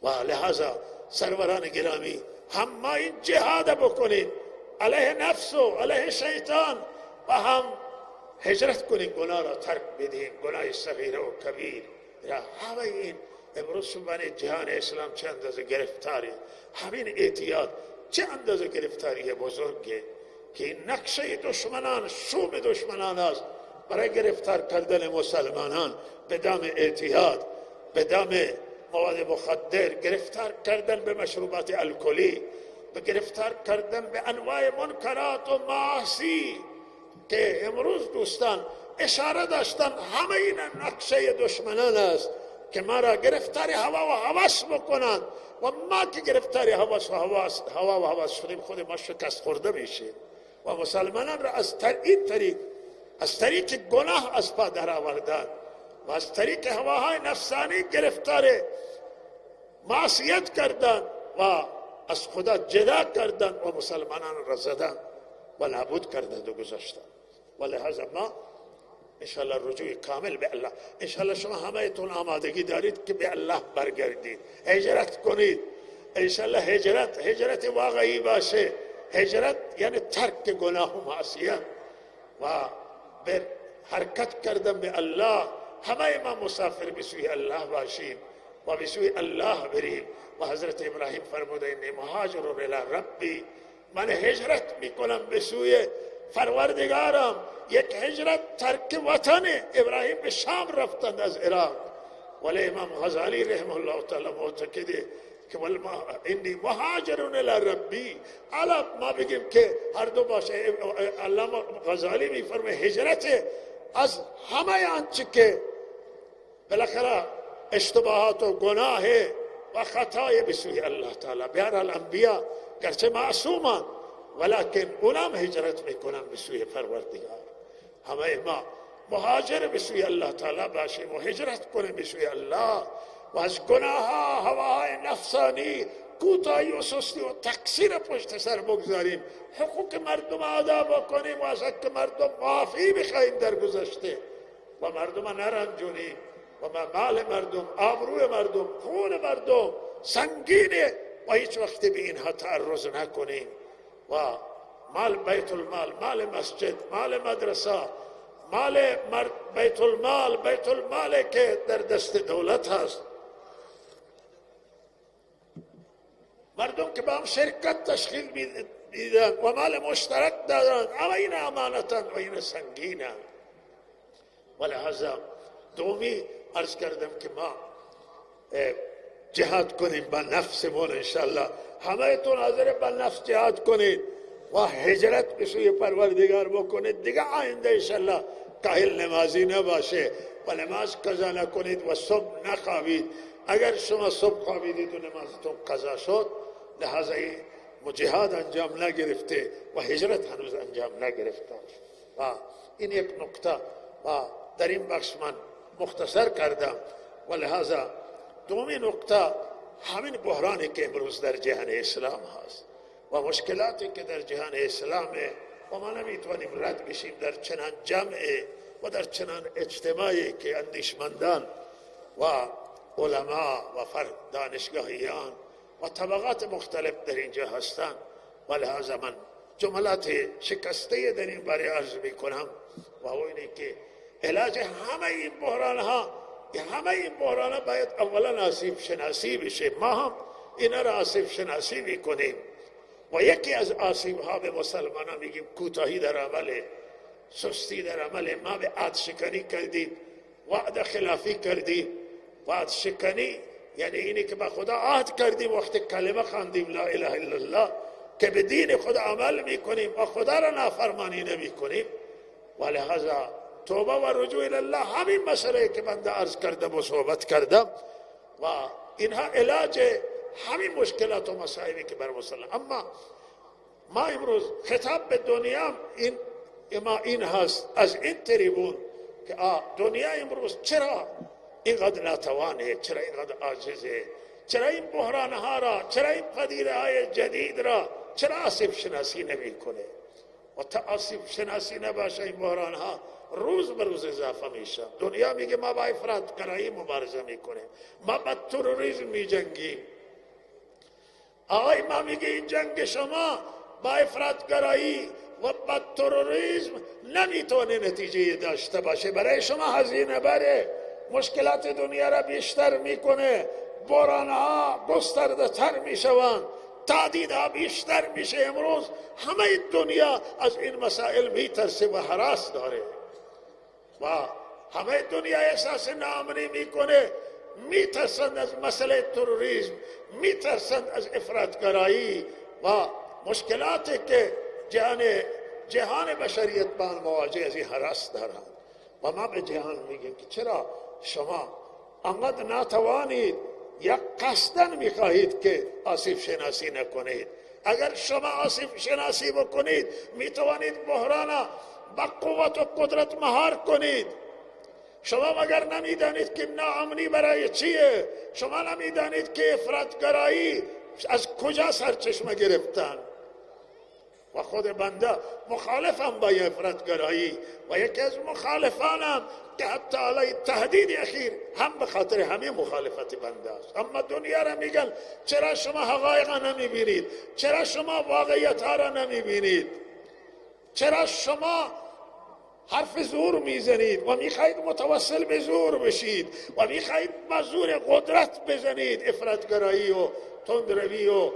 Speaker 1: و لحاظا سروران گرامی هم ما این جهاد بکنید علیه نفس و علیه شیطان و هم هجرت کنید، گناه را ترک بدیم، گناه صغیر و کبیر را. همه این امروز شبان جهان اسلام چه اندازه گرفتاری، همین اعتیاد چه اندازه گرفتاری بزرگه که این نقشه دشمنان، شوم دشمنان است برای گرفتار کردن مسلمانان به دام اعتیاد، به دام مواد مخدر، گرفتار کردن به مشروبات الکلی، به گرفتار کردن به انواع منکرات و معاصی که امروز دوستان اشاره داشتن. همه این نقشه دشمنان است که ما را گرفتار هوا و هوس بکنند و ما که گرفتار هوا و هوس شدیم خود ما شکست خورده میشیم و مسلمانان را از این طریق، از طریق گناه از پا در آوردن و از طریق هواهای نفسانی گرفتار معصیت کردن و از خدا جدا کردن و مسلمانان را زدن و نابود کردن و گذاشتن. و لحاظا ما انشاءالله رجوع کامل به الله، انشاءالله شما همه تون آمادگی دارید که به الله برگردید، هجرت کنید. انشاءالله هجرت واقعی باشه. هجرت یعنی ترک گناه و معصیت و به حرکت کردن به الله. همه ما مسافر به سوی الله باشیم و به سوی الله بریم. و حضرت ابراهیم فرموده اینی مهاجر الی ربی، من هجرت میکنم به سوی پروردگارم. یک هجرت ترک وطن. ابراهیم به شام رفتند از عراق، ولی امام غزالی رحمه الله تعالی معتقده که اینی مهاجر الی ربی. حالا ما بگیم که هر دو باشه. علامه غزالی میفرمه هجرت از همه آنچه که بالاخره اشتباهات و گناه و خطای به سوی الله تعالی. بهرحال انبیا گرچه معصومان ولیکن اونم هجرت میکنن به سوی پروردگار. همه ما مهاجر به سوی الله تعالی باشیم و هجرت کنیم به سوی الله و از گناه ها، هواهای نفسانی، کوتاهی و سستی و تقصیر پشت سر بگذاریم، حقوق مردم ادا بکنیم و از حق مردم معافی بخواهیم در گذشته و مردم نرنجونیم و مال مردم، آبروی مردم، خون مردم سنگینه و هیچ وقت به اینها تعرض نکنیم و مال بیت المال، مال مسجد، مال مدرسه، مال بیت المال که در دست دولت هست، مردم که با هم شرکت تشکیل میدن و مال مشترک دارن، اما این امانتن و این سنگینن. ولهذا دومی عرض کردم که ما جهاد کنیم با نفسمون، انشالله همه تون حاضر با نفس جهاد کنید و هجرت به سوی پروردگار بکنید. دیگه آینده انشالله کاهل نمازی نباشه و نماز قضا نکنید و صبح نخوابید. اگر شما صبح خوابیدید و نمازتون قضا شد، لحاظا جهاد انجام نگرفته و هجرت هنوز انجام نگرفته. و این یک نکته و در این بخش من مختصر کردم. و لحاظا دومی نکته همین بحرانی که امروز در جهان اسلام هست و مشکلاتی که در جهان اسلامه و ما نمیتونیم رد بشیم در چنان جمع و در چنان اجتماعی که اندیشمندان و علما و دانشگاهیان و طبقات مختلف در اینجا هستند. و لحاظا من جملات شکسته در این باره عرض میکنم و اینه که علاج همه این بحران ها باید اولا آسیب شناسی بشه. ما هم اینا را آسیب شناسی میکنیم و یکی از آسیب ها به مسلمان ها میگیم کوتاهی در عمل، سستی در عمل. ما به عهد شکنی کردیم، وعده خلافی کردیم. وعده شکنی یعنی اینی که با خدا عهد کردیم وقتی کلمه خواندیم لا اله الا الله که به دین خدا عمل میکنیم و خدا را نافرمانی نمیکنیم. و لحاظا توبه و رجوع الله همین مسئله که من عرض کردم و صحبت کردم و اینها علاج همین مشکلات و مسائلی که بر مسلمان. اما ما امروز خطاب به دنیا این هست از این تریبون که دنیا امروز چرا اینقدر ناتوانه، چرا اینقدر عاجزه، چرا این بحران ها را، چرا این پدیده های جدید را چرا آسیب شناسی نمی کنه و تا آسیب شناسی نباشه این بحران ها روز به روز اضافه میشه. دنیا میگه ما با افراطگرایی مبارزه میکنیم، ما با تروریسم میجنگیم. آقای ما میگه این جنگ شما با افراطگرایی و با تروریسم نمیتونه نتیجه داشته باشه، برای شما هزینه بره، مشکلات دنیا را بیشتر میکنه، بحرانها گسترده تر میشوند، تعدیدها بیشتر میشه. امروز همه دنیا از این مسائل میترسه و هراس داره و همه دنیا احساس ناامنی میکنه، میترسند از مسئله تروریسم، میترسند از افراطگرایی و مشکلاتی که جهان بشریت با آن مواجه از این هراس دارند. و ما به جهان میگیم که چرا شما انقدر ناتوانید یا قصداً میخواهید که آسیب شناسی نکنید؟ اگر شما آسیب شناسی بکنید میتوانید بحران با قوت و قدرت مهار کنید. شما مگر نمیدانید که ناامنی برای چیه؟ شما نمیدانید که افراطگرایی از کجا سرچشمه گرفتن؟ و خود بنده مخالفم با افراطگرایی و یکی از مخالفانم که حتی علی تهدید اخیر هم به خاطر همین مخالفت بنده است. اما دنیا را میگن چرا شما حقایق نمیبینید؟ چرا شما واقعیت ها را نمیبینید؟ چرا شما حرف زور میزنید و میخواهید متوسل به زور بشید و میخواهید با زور قدرت بزنید؟ افراطگرایی و تندروی و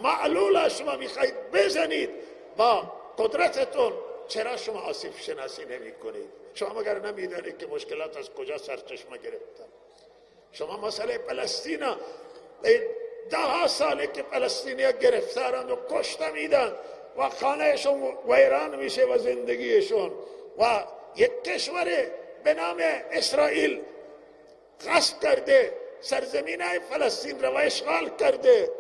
Speaker 1: معلول شما میخواهید بزنید با قدرتتون. چرا شما آسیب شناسی نمی کنید؟ شما مگر نمیدانید که مشکلات از کجا سرچشمه گرفتن؟ شما مسئله فلسطین 10 ساله که فلسطینی ها گرفتارند و کشته میدن و خانهشون ویران میشه و زندگیشون و یک کشور به نام اسرائیل غصب کرده سرزمین های فلسطین را و اشغال کرده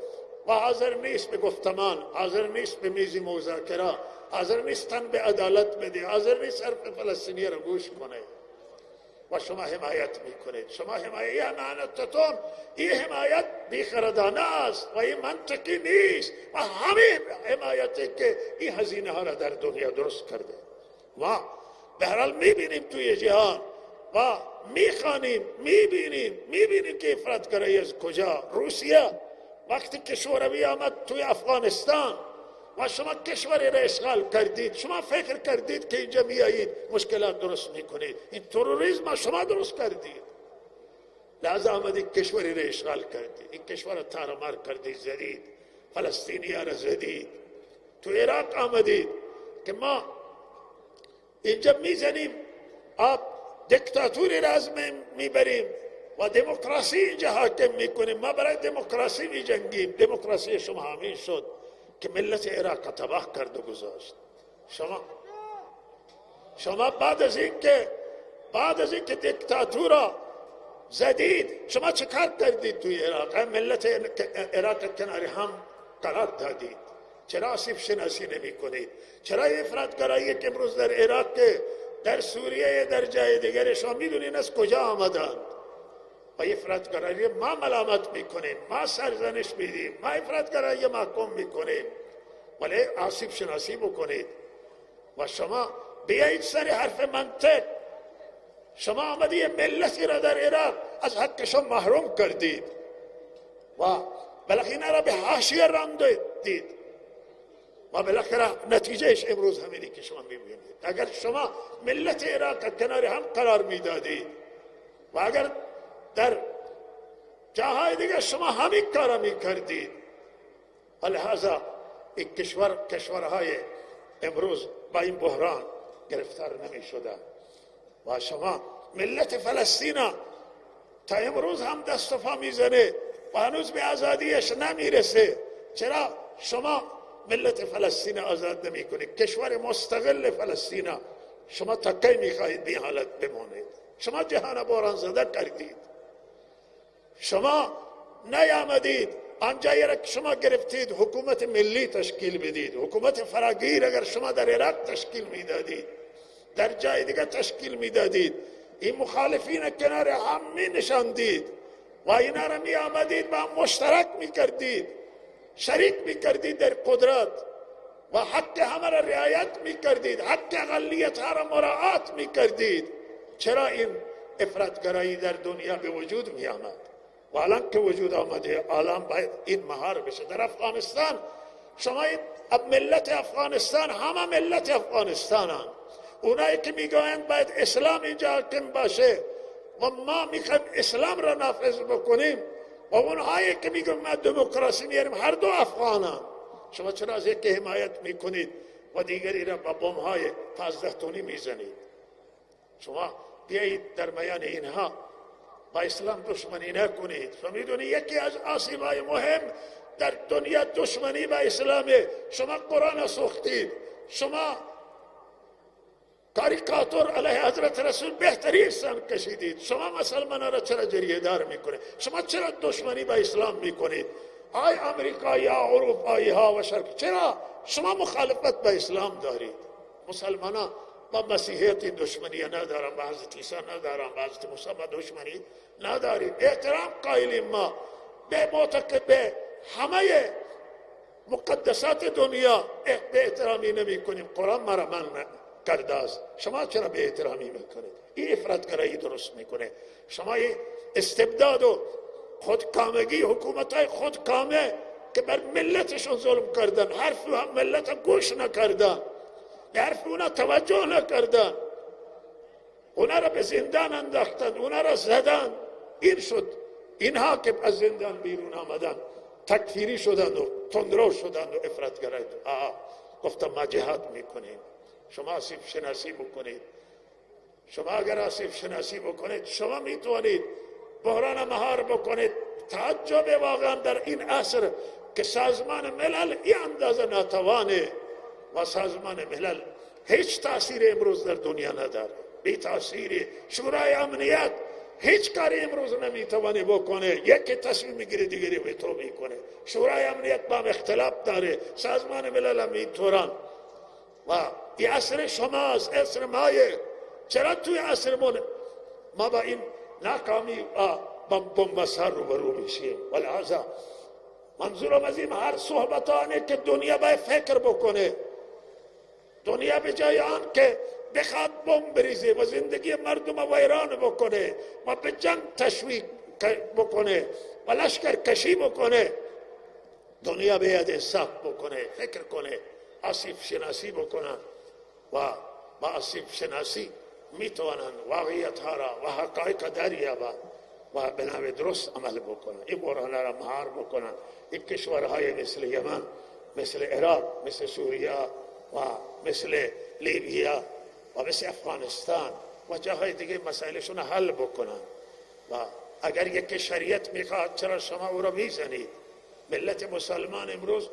Speaker 1: و حاضر نیست به گفتمان، حاضر نیست به میز مذاکره، حاضر نیستن به عدالت بده، حاضر نیست حرف فلسطینی را گوش کنه و شما حمایت میکنید. شما حمایت امانتتون این حمایت بیخردانه است و این منطقی نیست و همین حمایتی که این هزینه ها را در دنیا درست کرده. و به هر حال میبینیم توی جهان و میخوانیم، میبینیم که افراطگرایی از کجا. روسیه وقتی که شوروی آمد توی افغانستان و شما کشوری را اشغال کردید، شما فکر کردید که اینجا میایید مشکلات درست میکنید. این تروریسم شما درست کردید، لذا آمدید کشوری را اشغال کردید، این کشور را تارمار کردید، زدید فلسطینی ها را زدید. تو عراق آمدید که ما اینجا میزنیم آب دیکتاتوری را از میبریم و دموکراسی اینجا حاکم میکنیم. ما برای دموکراسی میجنگیم. دموکراسی شما همین شد که ملت عراق تباه کرد و گذاشت. شما بعد از اینکه دیکتاتورا زدید، شما چه کار کردید توی عراق؟ ملت عراق کنار هم قرار دادید. چرا آسیب شناسی نمی کنید؟ چرا افراطگرایی که امروز در عراق، در سوریه، در جای دیگر شما میدونین از کجا آمدند؟ و افراطگرایی ما ملامت میکنیم، ما سرزنش میدیم، ما افراطگرایی محکوم میکنیم، ولی آسیب شناسی بکنید. و شما بیایید سر حرف منطق. شما آمدی ملتی را در عراق از حقشون محروم کردید و بالاخره را به حاشیه راندید و بالاخره نتیجهش امروز همینی که شما میبینید. اگر شما ملت عراق کنار هم قرار میدادید و اگر در جاهای دیگه شما همین کارا میکردید، لحاظا این کشورهای امروز با این بحران گرفتار نمی شدن. و شما ملت فلسطین تا امروز هم دست و پا میزنه و هنوز به آزادیش نمیرسه. چرا شما ملت فلسطین آزاد نمی کنید؟ کشور مستقل فلسطین شما تا کی میخواهید به حالت بمانید؟ شما جهان بحران زده کردید. شما نیامدید آنجایی را که شما گرفتید حکومت ملی تشکیل بدید. حکومت فراگیر اگر شما در عراق تشکیل میدادید، در جای دیگه تشکیل میدادید، این مخالفین کنار هم می نشاندید و اینا را می آمدید با مشترک می کردید، شریک می کردید در قدرت و حق همه را رعایت می کردید، حق اقلیت ها را مراعات می کردید. چرا این افراطگرایی در دنیا به وجود می آمد؟ و الان که وجود آمده، الان باید این مهار بشه. در افغانستان شما ملت افغانستان همه ملت افغانستان هم. اونایی که میگویند باید اسلام اینجا حاکم باشه و ما میخوایم اسلام را نافذ بکنیم و اونهایی که میگویند ما دموکراسی میاریم، هر دو افغانان. شما چرا از یکی حمایت میکنید و دیگری را با بمب‌های 15 تنی میزنید؟ شما بیایید در میان اینها با اسلام دشمنی نکنید. شما میدونید یکی از آسیب‌های مهم در دنیا دشمنی با اسلامه. شما قرآن سوختید، شما کاریکاتور علیه حضرت رسول بهترین سن کشیدید. شما مسلمان را چرا جریه دار میکنید؟ شما چرا دشمنی با اسلام میکنید؟ آی امریکایی ها، اروپایی ها و شرق، چرا شما مخالفت با اسلام دارید؟ مسلمان ها با مسیحیت دشمنی ندارن، با حضرت عیسی ندارن، با حضرت موسی دشمنی نداریم. احترام قائلیم ما به همه مقدسات دنیا، به احترامی نمی کنیم. قرآن ما را من کرده است، شما چرا به احترامی میکنید؟ این افراطگرایی درست میکنه. شما این استبداد و خودکامگی، حکومتای خودکامه که بر ملتشون ظلم کردن، حرف ملت گوش نکردن، به حرف اونا توجه نکردن، اونا را به زندان انداختن، اونا را زدن. این شد اینها که از زندان بیرون آمدن تکفیری شدن و تندرو شدن و افراطگرایی. گفتم ما جهاد میکنیم. شما آسیب شناسی بکنید. شما اگر آسیب شناسی بکنید، شما میتونید بحران مهار بکنید. تعجب واقعا در این عصر که سازمان ملل این اندازه ناتوانه و سازمان ملل هیچ تأثیر امروز در دنیا نداره، بی تأثیری. شورای امنیت هیچ کاری امروز نمیتونه بکنه، یکی تصمیم میگیره دیگری ویتو میکنه. شورای امنیت با هم اختلاف داره، سازمان ملل هم اینطوران. و این عصر شماست، عصر مایه. چرا توی عصرمون ما با این ناکامی و بنبست روبرو میشیم؟ ولهذا منظورم از این هر صحبتانه که دنیا باید فکر بکنه. دنیا به جای آن که بخواد بمب بریزه و زندگی مردم ویران بکنه و به جنگ تشویق بکنه و لشکر کشی بکنه، دنیا باید حساب بکنه، فکر کنه، آسیب شناسی بکنن و با آسیب شناسی میتوانند واقعیت ها را و حقایق دریابند و به نحو درست عمل بکنند. این بحران را مهار بکنند. این کشورهای مثل یمن، مثل عراق، مثل سوریه و مثل لیبیا و مثل افغانستان و جاهای دیگه مسائلشون حل بکنند. و اگر یک شریعت میخواد چرا شما او را میزنید؟ ملت مسلمان امروز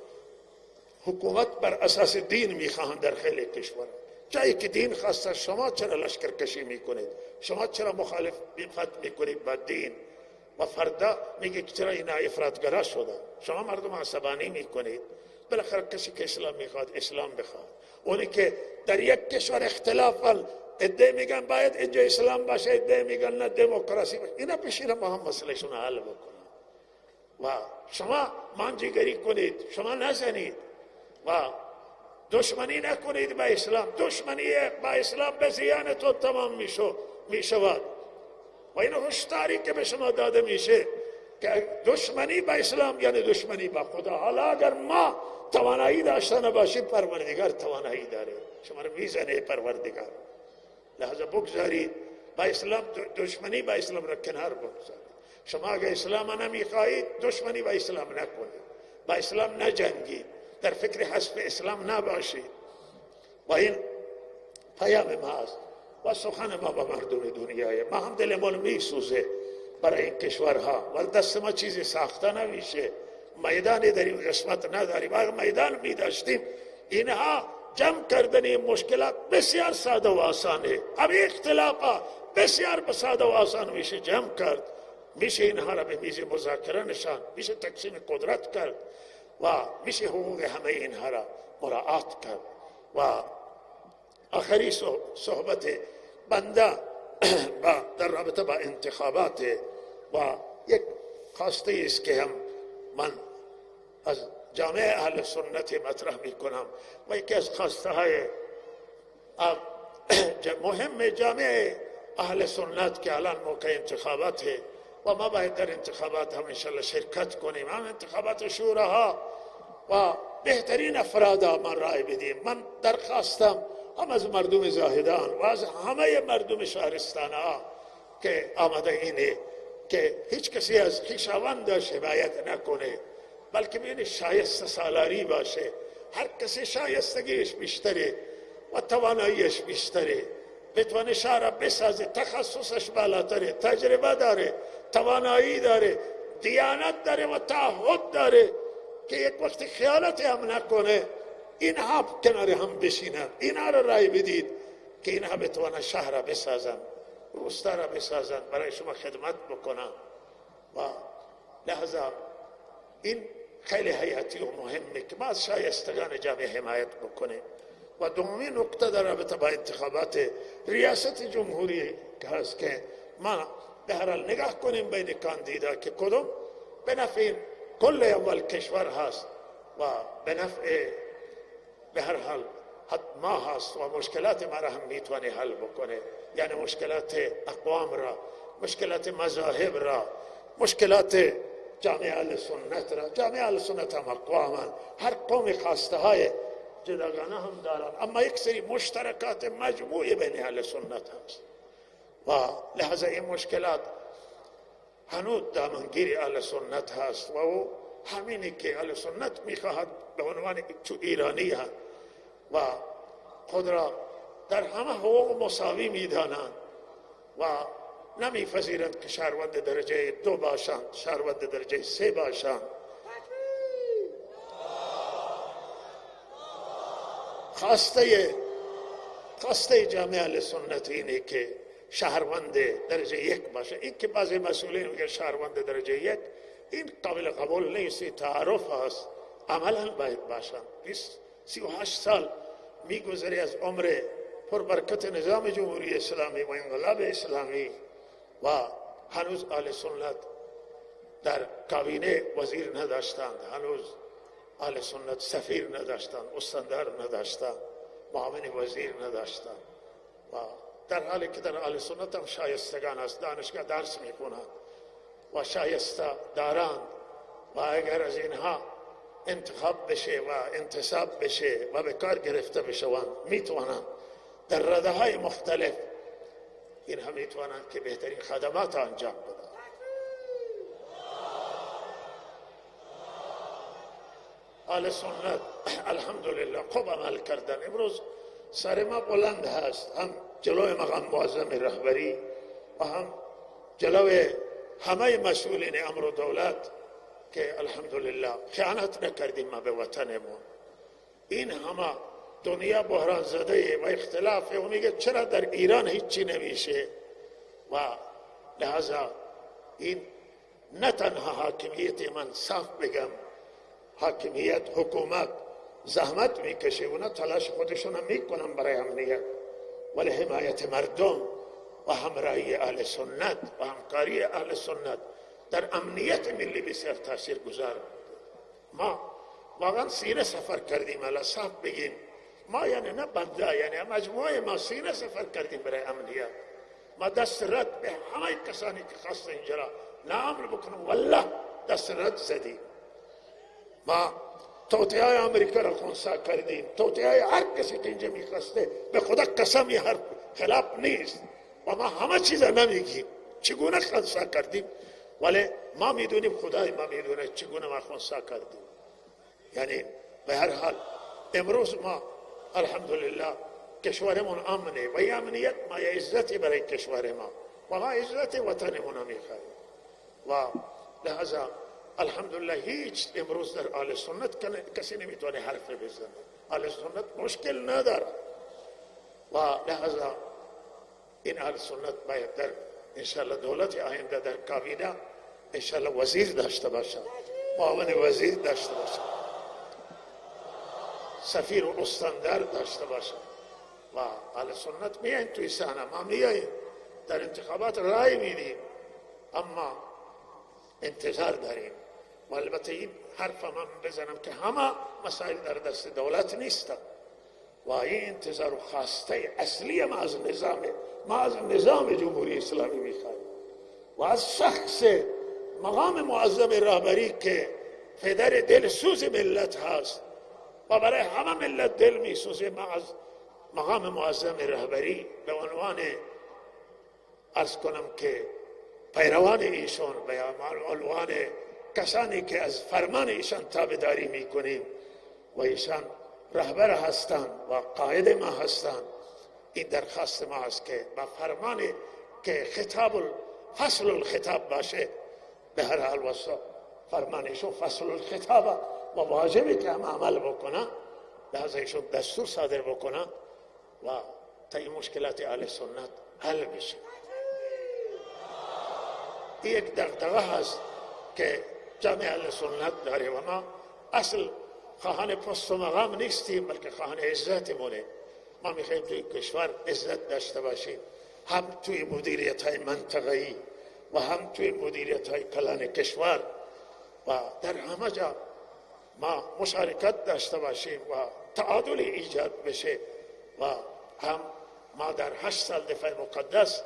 Speaker 1: حکومت بر اساس دین میخواهند در خیلی کشور. جایی که دین خواسته شما چرا لشکر کشی میکنید؟ شما چرا مخالفت میکنید با دین؟ و فردا میگه چرا اینا افراطگرا شدن؟ شما مردم عصبانی میکنید. بالاخره کسی که اسلام میخواد اسلام بخواد. اونی که در یک کشور اختلافن، ادعا میگن باید اینجا اسلام باشه، ادعا میگن نه دموکراسی باشه. اینا بشینه با هم مسئلهشون حل بکنن و شما مانجیگری کنید، شما نزنید و دشمنی نکنید با اسلام. دشمنی با اسلام به زیان تو تمام میشود و این هشداری که به شما داده میشه که دشمنی با اسلام یعنی دشمنی با خدا. حالا اگر ما توانایی داشته نباشیم، پروردگار توانایی داره، شما رو میزنه پروردگار. لحظه بگذارید با اسلام، دشمنی با اسلام را کنار بگذارید. شما اگر اسلام نمیخواهید، دشمنی با اسلام نکنید، با اسلام نجنگید، در فکر حسب اسلام نباشید. و این پیام ما است و سخن ما با مردم دنیای ما هم دلمون میسوزه برای این کشورها و دست ما چیزی ساخته نمیشه. میدانی در این قسمت نداریم. اگر میدان میداشتیم اینها جمع کردن این مشکلات بسیار ساده و آسانه. همین اختلافات بسیار ساده و آسان میشه جمع کرد، میشه اینها را به میز مذاکره نشان، میشه تقسیم قدرت کرد و میشه حقوق همه اینها را مراعات کرد. و آخری صحبت بنده در رابطه با انتخابات و یک خواسته است که هم من از جامعه اهل سنت مطرح می کنم و یکی از خواسته های مهم جامعه اهل سنت که الان موقع انتخابات و ما باید در انتخابات هم انشاءالله شرکت کنیم، هم انتخابات شوراها و بهترین افراد من رای بدیم. من درخواستم هم از مردم زاهدان و از همه مردم شهرستان ها که آمده اینه که هیچ کسی از خویشاوندش حمایت نکنه، بلکه بین شایسته سالاری باشه. هر کسی شایستگیش بیشتره و تواناییش بیشتره، بتونه شهر بسازه، تخصصش بالاتره، تجربه داره، توانایی داره، دیانت داره و تعهد داره که یک وقت خیانت هم نکنه. اینها کنار هم بشینن، اینها را رای بدید که اینها بتونه شهر را بسازن، روستا را بسازن، برای شما خدمت بکنن. و لحظه این خیلی حیاتی و مهمه که ما از شایستگان جامعه حمایت بکنه. و دومین نکته در رابطه با انتخابات ریاست جمهوری که هست که ما به هر حال نگاه کنیم بین کاندیدا که کدوم به نفع کل اول کشور هست و به نفع به هر حال ما هست و مشکلات ما را هم میتونه حل بکنه. یعنی مشکلات اقوام را، مشکلات مذاهب را، مشکلات جامعه اهل سنت را. جامعه اهل سنت هم اقوامان، هر قوم خواسته های جداگانه هم دارن، اما یک سری مشترکات مجموعی بین اهل سنت هست و لحظه این مشکلات هنوز دامنگیری اهل سنت هست و او همینی که اهل سنت میخواهد به عنوان تو ایرانی هست و خود را در همه حقوق مساوی میدانند و نمیپذیرند که شهروند درجه 2 باشند، شهروند درجه 3 باشند. خواسته جامعه اهل سنت اینه که شهروند درجه 1 باشه. این که بعضی مسئولین میگن شهروند درجه 1، این قابل قبول نیست، تعارف هست، عملا باید باشن. 38 سال میگذری از عمر پربرکت نظام جمهوری اسلامی و انقلاب اسلامی و هنوز اهل سنت در کابینه وزیر نداشتند، هنوز اهل سنت سفیر نداشتند، استاندار نداشتند، معاون وزیر نداشتند و در حالی که در اهل سنت هم شایستگان است، دانشگاه درس میکنند و شایسته دارند و اگر از اینها انتخاب بشه و انتصاب بشه و به کار گرفته بشوند میتوانند در رده های مختلف اینها میتوانند که بهترین خدمات انجام بدن. اهل سنت الحمدلله خوب عمل کردن. امروز سر ما بلند هست، هم جلوی مقام معظم رهبری و هم جلوی همه مسئولین امر و دولت که الحمدلله خیانت نکردیم ما به وطنمون. این همه دنیا بحران زده و اختلاف و میگه چرا در ایران هیچی نمیشه و لحظه این نه تنها حاکمیت، من صاف بگم حاکمیت حکومت زحمت میکشه و نه تلاش خودشون هم میکنن برای امنیت، ولی حمایت مردم و همراهی اهل سنت و همکاری اهل سنت در امنیت ملی بسیار تاثیر گذار. ما واقعا سینه سفر کردیم، الا صاف بگیم ما یعنی نه بنده، یعنی مجموعه ما سینه سفر کردیم برای امنیت. ما دست رد به همه کسانی که خواست اینجا نعمل بکنم والله دست رد زدیم. ما توطئه های امریکا را خونسا کردیم، توطئه های هر کسی که اینجا میخواسته، به خدا قسم یه حرف خلاف نیست و ما همه چیز نمیگیم چگونه خونسا کردیم، ولی ما میدونیم، خدای ما میدونه چگونه ما خونسا کردیم. یعنی به هر حال امروز ما الحمدلله کشورمون امنه و این امنیت ما یه عزتی برای کشور ما و ما عزت وطنمون میخواهیم و لحظه الحمدلله هیچ امروز در اهل سنت کسی نمیتونه حرف بزنه. اهل سنت مشکل نداره و لحظه این اهل سنت باید در انشاءالله دولت آینده در کابینه انشاءالله وزیر داشته باشه، معاون وزیر داشته باشه، سفیر و استاندار داشته باشه و اهل سنت میاین توی صحنه، ما میاین در انتخابات رای میدیم، اما انتظار داریم و البته این حرف من بزنم که همه مسائل در دست دولت نیست و این انتظار و خواسته اصلی ما از نظام جمهوری اسلامی میخواهیم و از شخص مقام معظم رهبری که پدر دلسوز ملت هست و برای همه ملت دل میسوزه. ما از مقام معظم رهبری به عنوان عرض کنم که پیروان ایشان و یا عنوان کسانی که از فرمان ایشان تابعداری میکنیم و ایشان رهبر هستند و قائد ما هستند، این درخواست ما است که با فرمانی که فصل الخطاب باشه، به هر حال واسه فرمانشون فصل الخطاب و واجبی که هم عمل بکنن، لحظه ایشون دستور صادر بکنن و تا این مشکلات اهل سنت حل بشه. این یک دغدغه هست که جامعه اهل سنت داره و ما اصل خواهان پست و مقام نیستیم، بلکه خواهان عزتمونه. ما میخوایم توی کشور عزت داشته باشیم، هم توی مدیریت های منطقه‌ای و هم توی مدیریت های کلان کشور و در همه جا ما مشارکت داشته باشیم و تعادل ایجاد بشه و هم ما در 8 سال دفاع مقدس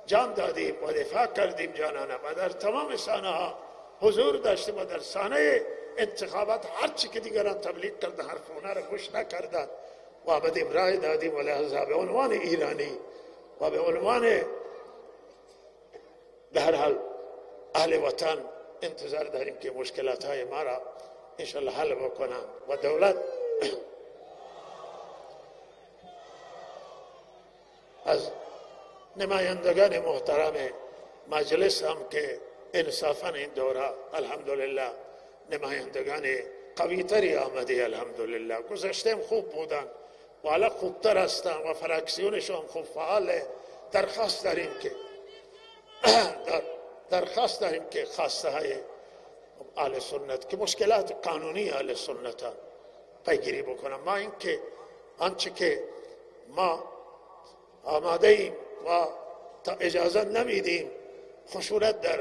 Speaker 1: جان دادیم و دفاع کردیم جانانه و در تمام سانه ها حضور داشتیم و در سانه انتخابات هرچی که دیگران تبلیغ کردن حرف اونا را گوش نکردن و بدیم رای دادیم و لحظه به عنوان ایرانی و به عنوان به هر حال اهل وطن انتظار داریم که مشکلات های ما را انشاءالله حل بکنن و دولت از نمایندگان محترم مجلس هم که انصافا این دوره الحمدلله نمایندگان قویتری آمده، الحمدلله گذشته هم خوب بودن و حالا خوبتر هستن و فراکسیونشون خوب فعاله. درخواست داریم که خواسته های اهل سنت که مشکلات قانونی اهل سنت پیگیری بکنم. ما این که آنچه که ما آماده ایم و تا اجازه نمیدیم خشونت در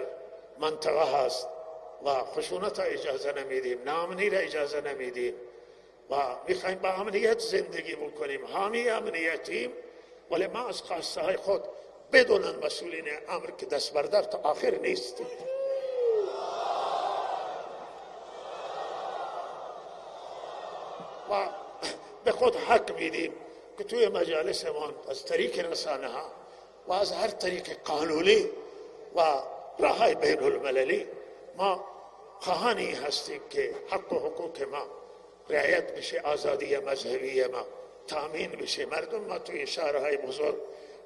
Speaker 1: منطقه هست و خشونت را اجازه نمیدیم، ناامنی را اجازه نمیدیم و میخوایم با امنیت زندگی بکنیم، حامی امنیتیم، ولی ما از خواسته های خود بدون مسئولین امر که دست بردار تا آخر نیستیم. و به خود حق میدیم که توی مجالسمان از طریق رسانه ها و از هر طریق قانونی و راه بین المللی ما خواهانی هستیم که حق و حقوق ما رعایت بشه، آزادی مذهبی ما تامین بشه. مردم ما توی شهرهای بزرگ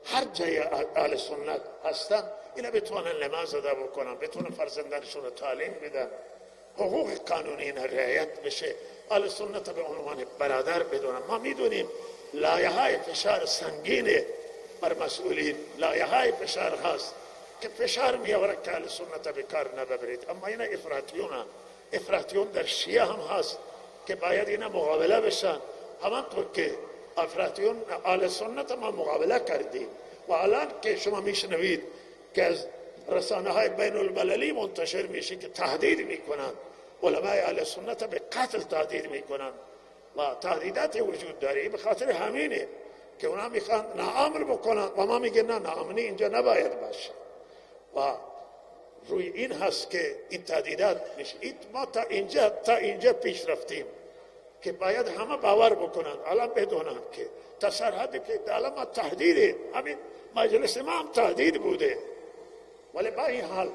Speaker 1: هر جای اهل سنت هستن اینا بتونن نماز ادا بکنن، بتونن فرزندانشون تعلیم بدن، حقوق قانونی اینا رعایت بشه، اهل سنت به عنوان برادر بدونن. ما میدونیم لایه های فشار سنگینه بر مسئولین، لایه های فشار هست که فشار میآوره که اهل سنت به کار نبرید، اما اینا افراطیون در شیعه هم هست که باید اینا مقابله بشن، همانطور که افراطیون اهل سنت ما مقابله کردیم و الان که شما میشنوید که از رسانه های بین المللی منتشر میشه که تهدید میکنن علمای اهل سنت، به قتل تهدید میکنن و تهدیدات وجود داره. به خاطر همینه که اونا میخوان ناامن بکنن و ما میگن نه، ناامنی اینجا نباید باشه و روی این هست که این تهدیدات میشه. ما تا اینجا پیش رفتیم که باید همه باور بکنن، الان بدونن که تا سرحدی که الان ما تهدیده، همین مجلس ما هم تهدید بوده، ولی با این حال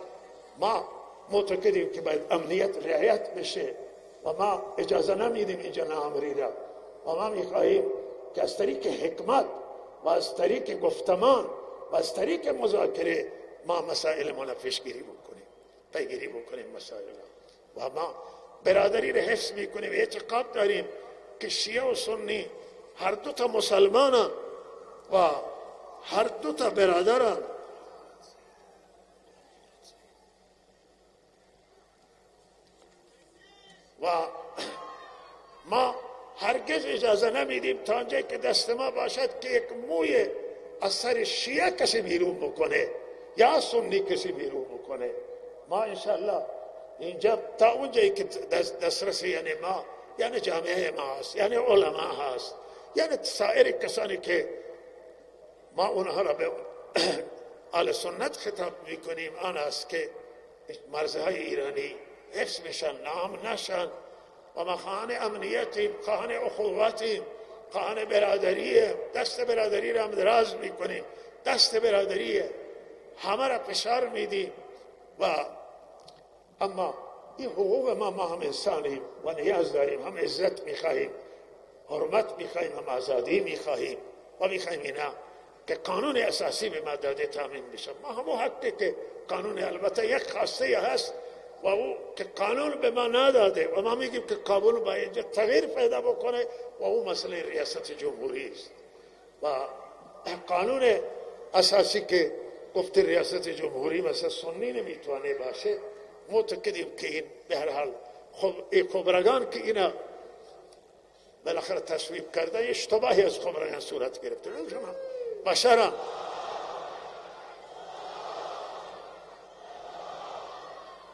Speaker 1: ما معتقدیم که باید امنیت رعایت بشه و ما اجازه نمیدیم اینجا ناامنی را و ما میخواهیم که از طریق حکمت و از طریق گفتمان و از طریق مذاکره ما مسائل ما پیشگیری بکنیم، پیگیری بکنیم مسائل و ما برادری را حفظ میکنیم. اعتقاد داریم که شیعه و سنی هر دو تا مسلمانان و هر دو تا برادران و ما هرگز اجازه نمیدیم تا آنجایی که دست ما باشد که یک موی از سر شیعه کسی بیرون بکنه یا سنی کسی بیرون بکنه. ما انشاءالله اینجا تا اونجایی که دسترسی یعنی ما، یعنی جامعه ما هست، یعنی علما هست، یعنی سایر کسانی که ما اونها را به اهل سنت خطاب میکنیم، آن است که مرزهای ایرانی حفظ بشن، نام نشن و ما خواهان امنیتیم، خواهان اخوتیم، خواهان برادریه. دست برادری را هم دراز میکنیم، دست برادریه، همه را فشار میدیم و اما این حقوق ما هم انسانیم و نیاز داریم، هم عزت میخواهیم، حرمت میخواهیم، هم آزادی میخواهیم و میخواهیم اینا که قانون اساسی به ما داده تامین بشه. ما هم حقی که قانون، البته یک خواسته هست و او که قانون به ما نداده و ما میگیم که قانون باید اینجا تغییر پیدا بکنه و او مسئله ریاست جمهوری است و قانون اساسی که گفته ریاست جمهوری مثلا سنی نمیتونه باشه. معتقدیم که این به هر حال خبرگان که اینا بالاخره تصویب کردن اشتباهی از خبرگان صورت گرفته. بشرم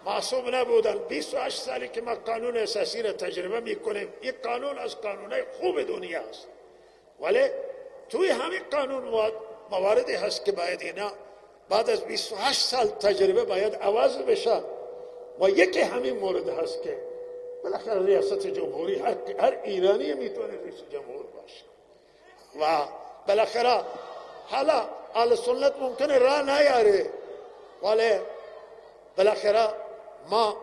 Speaker 1: معصوم نبودن. 28 سالی که ما قانون اساسی را تجربه میکنیم، یک قانون از قانونهای خوب دنیا است، ولی توی همین قانون مواردی هست که باید اینا بعد از 28 سال تجربه باید عوض بشه و یکی همین مورد هست که بالاخره ریاست جمهوری هر ایرانی میتونه رئیس جمهور باشه و بالاخره حالا اهل سنت ممکنه راه نیاره، ولی بالاخره ما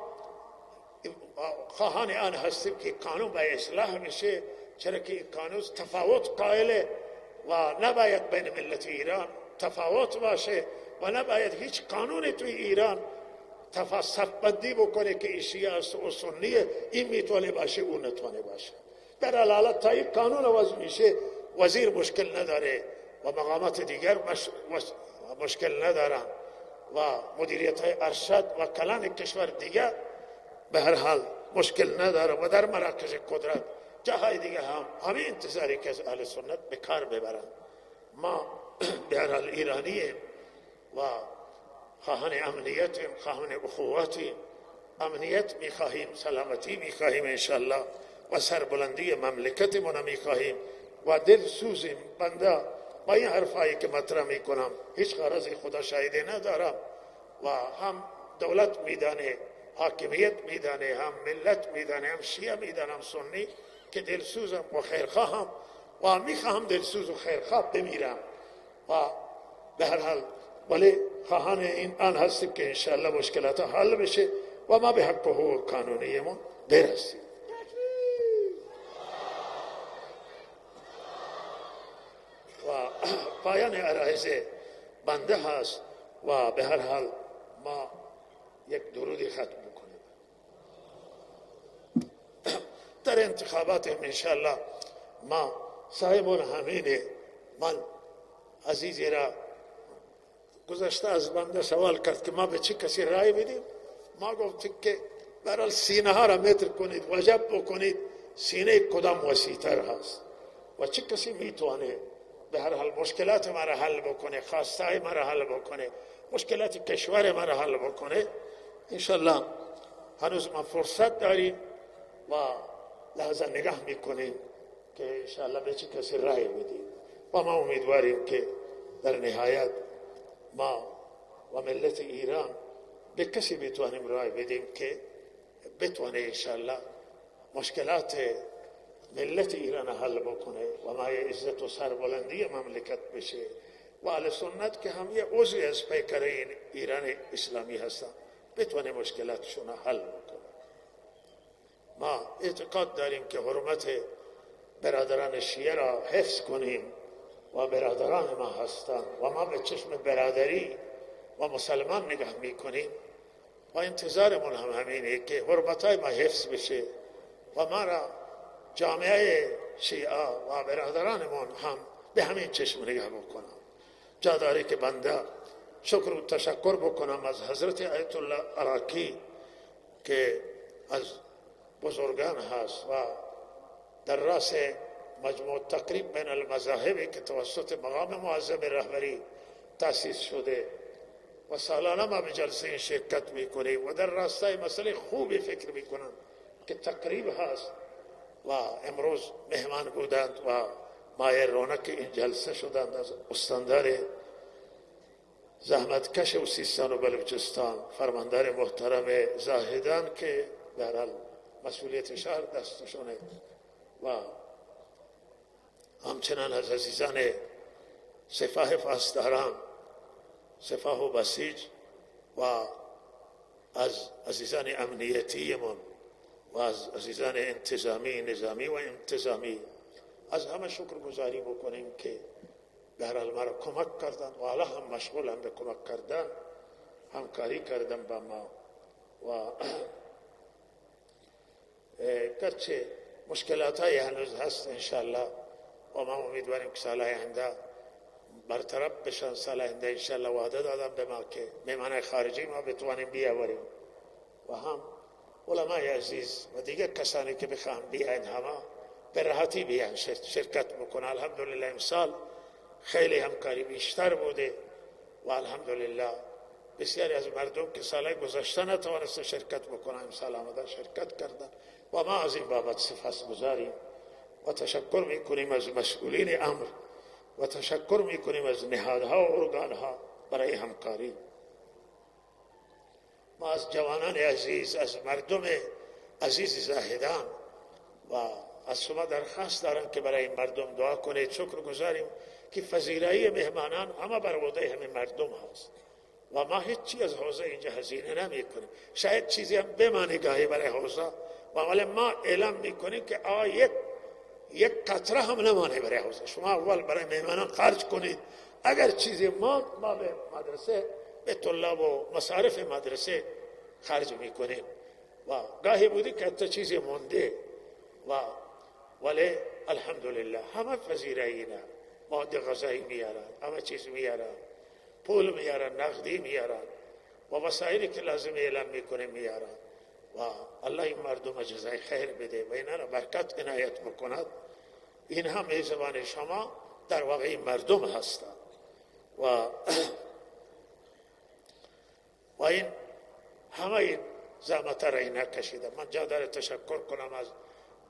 Speaker 1: خواهان آن هستیم که قانون باید اصلاح میشه، چرا که این قانون تفاوت قائله و نباید بین ملت ایران تفاوت باشه و نباید هیچ قانونی توی ایران صفبندی بکنه که این شیعه است و سنیه، این میتونه باشه اون نتونه باشه. در حالت تا این قانون وضع میشه وزیر مشکل نداره و مقامات دیگر مشکل ندارن و مدیریت های ارشد و کلان کشور دیگر به هر حال مشکل نداره و در مراکز قدرت جاهای دیگه هم همین انتظاری که از اهل سنت به کار ببرن. ما به هر حال ایرانییم و خواهان امنیتیم، خواهان اخوتیم. امنیت میخواهیم، سلامتی میخواهیم انشالله و سربلندی مملکتمون میخواهیم و دل سوزیم. بنده با این حرفایی که مطرح میکنم هیچ غرض خدا شاهده ندارم و هم دولت میدانه، حاکمیت میدانه، هم ملت میدانه، هم شیعه میدانه، هم سنی که دلسوزم و خیرخواهم و میخواهم دلسوز و خیرخواه بمیرم و به هر حال ولی خواهان این آن هستیم که انشاءالله مشکلات حل بشه و ما به حق و حقوق قانونیمون برسیم. و پایان عرایض بنده هست و به هر حال ما یک درودی ختم بکنیم. در انتخابات انشاءالله ما صاحبون همینه. من عزیزی را گذشته از بنده سوال کرد که ما به چه کسی رای بدیم. ما گفتیم که برای سینه ها را متر کنید، وجب بکنید سینه کدام وسیع‌تر هست و چه کسی میتونه به هر حال مشکلات ما را حل بکنه، خواستای ما را حل بکنه، مشکلات کشور ما را حل بکنه. انشالله هنوز ما فرصت داریم و لحظه نگاه میکنیم که انشالله به چه کسی رای بدیم و ما امیدواریم که در نهایت ما و ملت ایران به کسی بتوانیم رای بدیم که بتوانه انشالله مشکلات ملت ایران حل بکنه و ما عزت و سربلندی مملکت بشه و اهل سنت که هم یه عضوی از پیکره ایران اسلامی هستن بتوانه مشکلاتشون حل بکنه. ما اعتقاد داریم که حرمت برادران شیعه را حفظ کنیم و برادران ما هستند و ما به چشم برادری و مسلمان نگاه میکنیم و انتظارمون هم همینه که حرمتای ما حفظ بشه و ما را جامعه شیعه و برادرانمون هم به همین چشم نگاه بکنم. جا داره که بنده شکر و تشکر بکنم از حضرت آیت الله عراقی که از بزرگان هست و در راس مجموع تقریب بین المذاهبی که توسط مقام معظم رهبری تأسیس شده و سالانه ما به جلسه شرکت میکنیم و در راستای مسئله خوبی فکر میکنم که تقریب هست و امروز مهمان بودند و مایه رونق این جلسه شدند از استاندار زحمتکش و سیستان و بلوچستان فرماندار محترم زاهدان که در حال مسئولیت شهر دستشونه و همچنان از عزیزان سپاه پاسداران، سپاه و بسیج و از عزیزان امنیتیمون و از عزیزان انتظامی، نظامی و انتظامی از همه شکر گزاری بکنیم که در حال ما را کمک کردن و حالا هم مشغولن به کمک کردن، همکاری کردن با ما و گرچه مشکلات های هنوز هست انشالله و ما امیدواریم که سال آینده برطرف بشن. سال آینده انشالله وعده دادم به ما که مهمان خارجی ما بتوانیم بیاوریم و هم علمای عزیز و دیگر کسانی که بخواهم بیاین همه به راحتی بیان شرکت بکنن. الحمدلله امسال خیلی همکاری بیشتر بوده و الحمدلله بسیاری از مردم که سال گذشته نتوانستن شرکت بکنن امسال آمدن شرکت کردن و ما از این بابت سپاسگزاریم و تشکر میکنیم از مسئولین امر و تشکر میکنیم از نهادها و ارگانها برای همکاری. ما از جوانان عزیز، از مردم عزیز زاهدان و از شما درخواست دارم که برای این مردم دعا کنید. شکر گزاریم که فضیله‌ی مهمانان همه بر عهده همین مردم هست و ما هیچی از حوزه اینجا هزینه نمی کنیم. شاید چیزی هم بمانه گاهی برای حوزه و ولی ما اعلام میکنیم که یک قطره هم نمانه برای حوزه. شما اول برای مهمانان خرج کنید، اگر چیزی ما به مدرسه به طلاب و مصارف مدرسه خرج میکنیم و گاهی بودی که حتی چیزی مونده و ولی الحمدلله همه فضیله‌اینا مواد غذایی میارن، همه چیز میارن، پول میارن، نقدی میارن و وسایلی که لازم اعلام میکنه میارن و الله این مردم جزای خیر بده و اینا را برکت عنایت بکند. این هم میزبان شما در واقع این مردم هستند و این همه این زحمت را اینا کشیده. من جا داره تشکر کنم از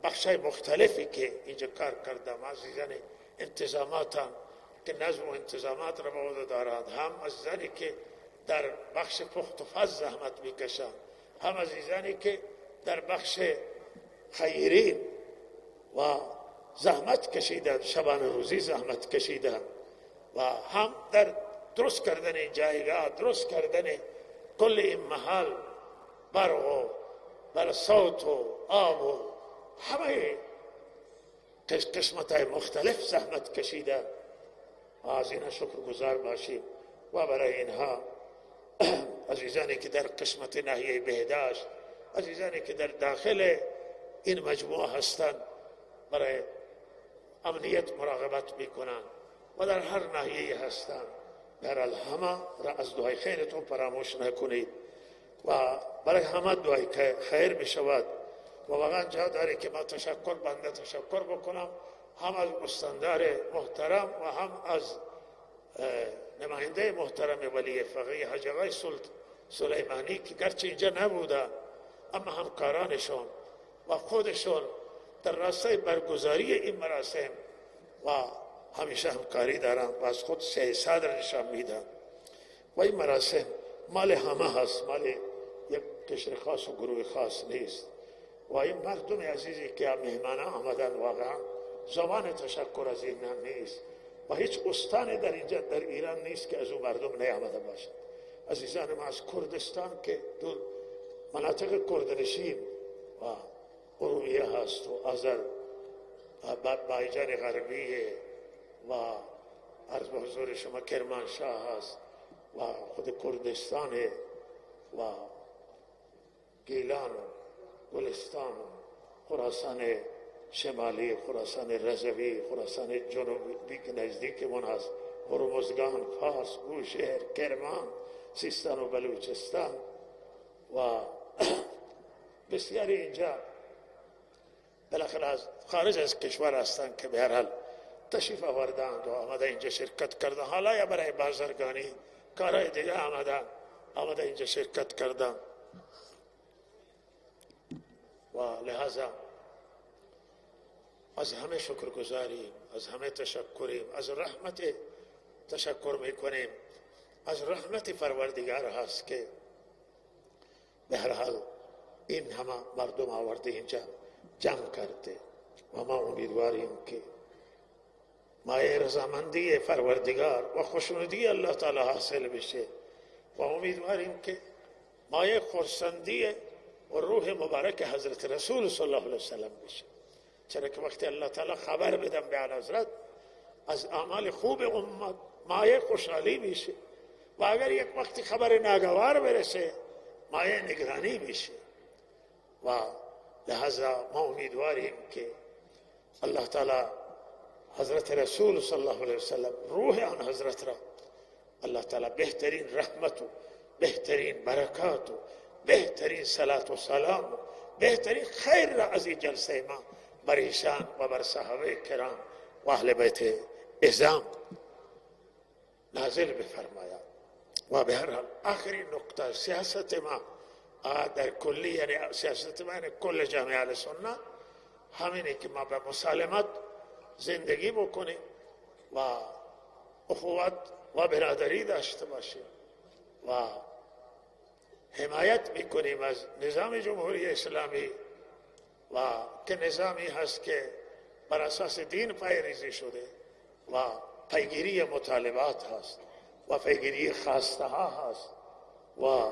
Speaker 1: بخشای مختلفی که اینجا کار کردم، عزیزان انتظامات هم که نظم و انتظامات را به عهده دارند، هم عزیزانی که در بخش پخت و پز زحمت میکشند، هم عزیزانی که در بخش خیرین و زحمت کشیدند، شبانه روزی زحمت کشیدند، و هم در درست کردن این جایگاه، درست کردن کل این محل، برق و بر صوت و آب و همه قسمت های مختلف زحمت کشیده. از اینها شکر گزار باشیم و برای اینها عزیزانی که در قسمت ناحیه بهداشت، عزیزانی که در داخل این مجموعه هستند برای امنیت مراقبت میکنند و در هر ناحیه هستند، در همه را از دعای خیرتون فراموش نکنید و برای همه دعای خیر بشود. و واقعا جا داره که من بنده تشکر بکنم، هم از استاندار محترم و هم از نماینده محترم ولی فقیه حاج آقای سلیمانی که گرچه اینجا نبودن اما همکارانشون و خودشون در راستای برگزاری این مراسم و همیشه همکاری دارن و از خود صدر نشان میدن. و این مراسم مال همه هست، مال یک قشر خاص و گروه خاص نیست. و این مردم عزیزی که مهمان آمدن واقعا زبان تشکر از این نیست و هیچ استانی در اینجا در ایران نیست که از اون مردم نیامده باشد. عزیزان ما از کردستان که دور مناطق کردنشین و ارومیه هست و آذربایجان غربی و عرض به حضور شما کرمانشاه هست و خود کردستان و گیلان و گلستان و خراسان شمالی، خراسان رضوی، خراسان جنوبی که نزدیک من هست، هرمزگان، فارس، بوشهر، کرمان، سیستان و بلوچستان و بسیاری اینجا بالاخره از خارج از کشور هستند که به هر حال تشریف آوردند و آمده اینجا شرکت کردند. حالا یا برای بازرگانی کارهای دیگه آمده اینجا شرکت کردند و لحاظا از همه شکر گزاریم، از همه تشکریم، از رحمت تشکر میکنیم، از رحمت پروردگار هست که به هر حال این همه مردم آورده اینجا جمع کرده و ما امیدواریم که مایه رضامندی پروردگار و خوشنودی الله تعالی حاصل بشه و امیدواریم که مایه خرسندی و روح مبارک حضرت رسول صلی الله علیه وسلم بشه. چرا که وقتی الله تعالی خبر بدم به حضرت از اعمال خوب امت مایه خوشحالی میشه و اگر یک وقتی خبر ناگوار برسه مایه نگرانی میشه و لحظه ما امیدواریم که الله تعالی حضرت رسول صلی الله علیه وسلم روح آن حضرت را الله تعالی بهترین رحمت و بهترین برکات و بهترین صلات و سلام و بهترین خیر را از این جلسه ما بر ایشان و بر صحابه کرام و اهل بیت اعظام نازل بفرماید. و به هر حال آخرین نکته سیاست ما در کلی، یعنی سیاست ما کل جامعه اهل سنت همینه که ما به مسالمت زندگی بکنیم و اخوت و برادری داشته باشیم و حمایت میکنیم از نظام جمهوری اسلامی و که نظامی هست که بر اساس دین پیریزی شده و پیگیری مطالبات هست و پیگیری خواسته ها هست و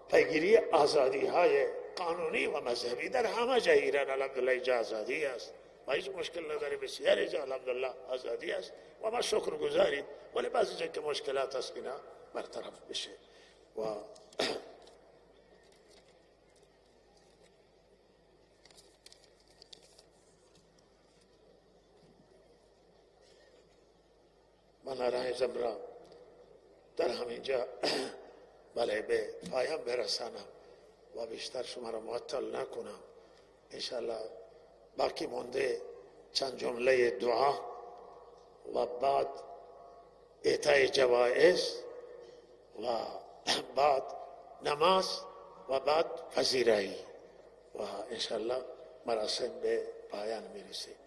Speaker 1: پیگیری آزادی های قانونی و مذهبی. در همه جای ایران الحمدلله اینجا آزادی است و هیچ مشکل نداره، بسیاری جا الحمدلله آزادی است و ما شکر گزاریم، ولی بعضی جا که مشکلات هست اینا برطرف بشه. و من آرای زمرا در همینجا بله به پایان برسانم و بیشتر شما را معطل نکنم. انشاءالله باقی مونده چند جمله دعا و بعد اعطای جوائز و بعد نماز و بعد پذیرایی و انشاءالله مراسم به پایان میرسه.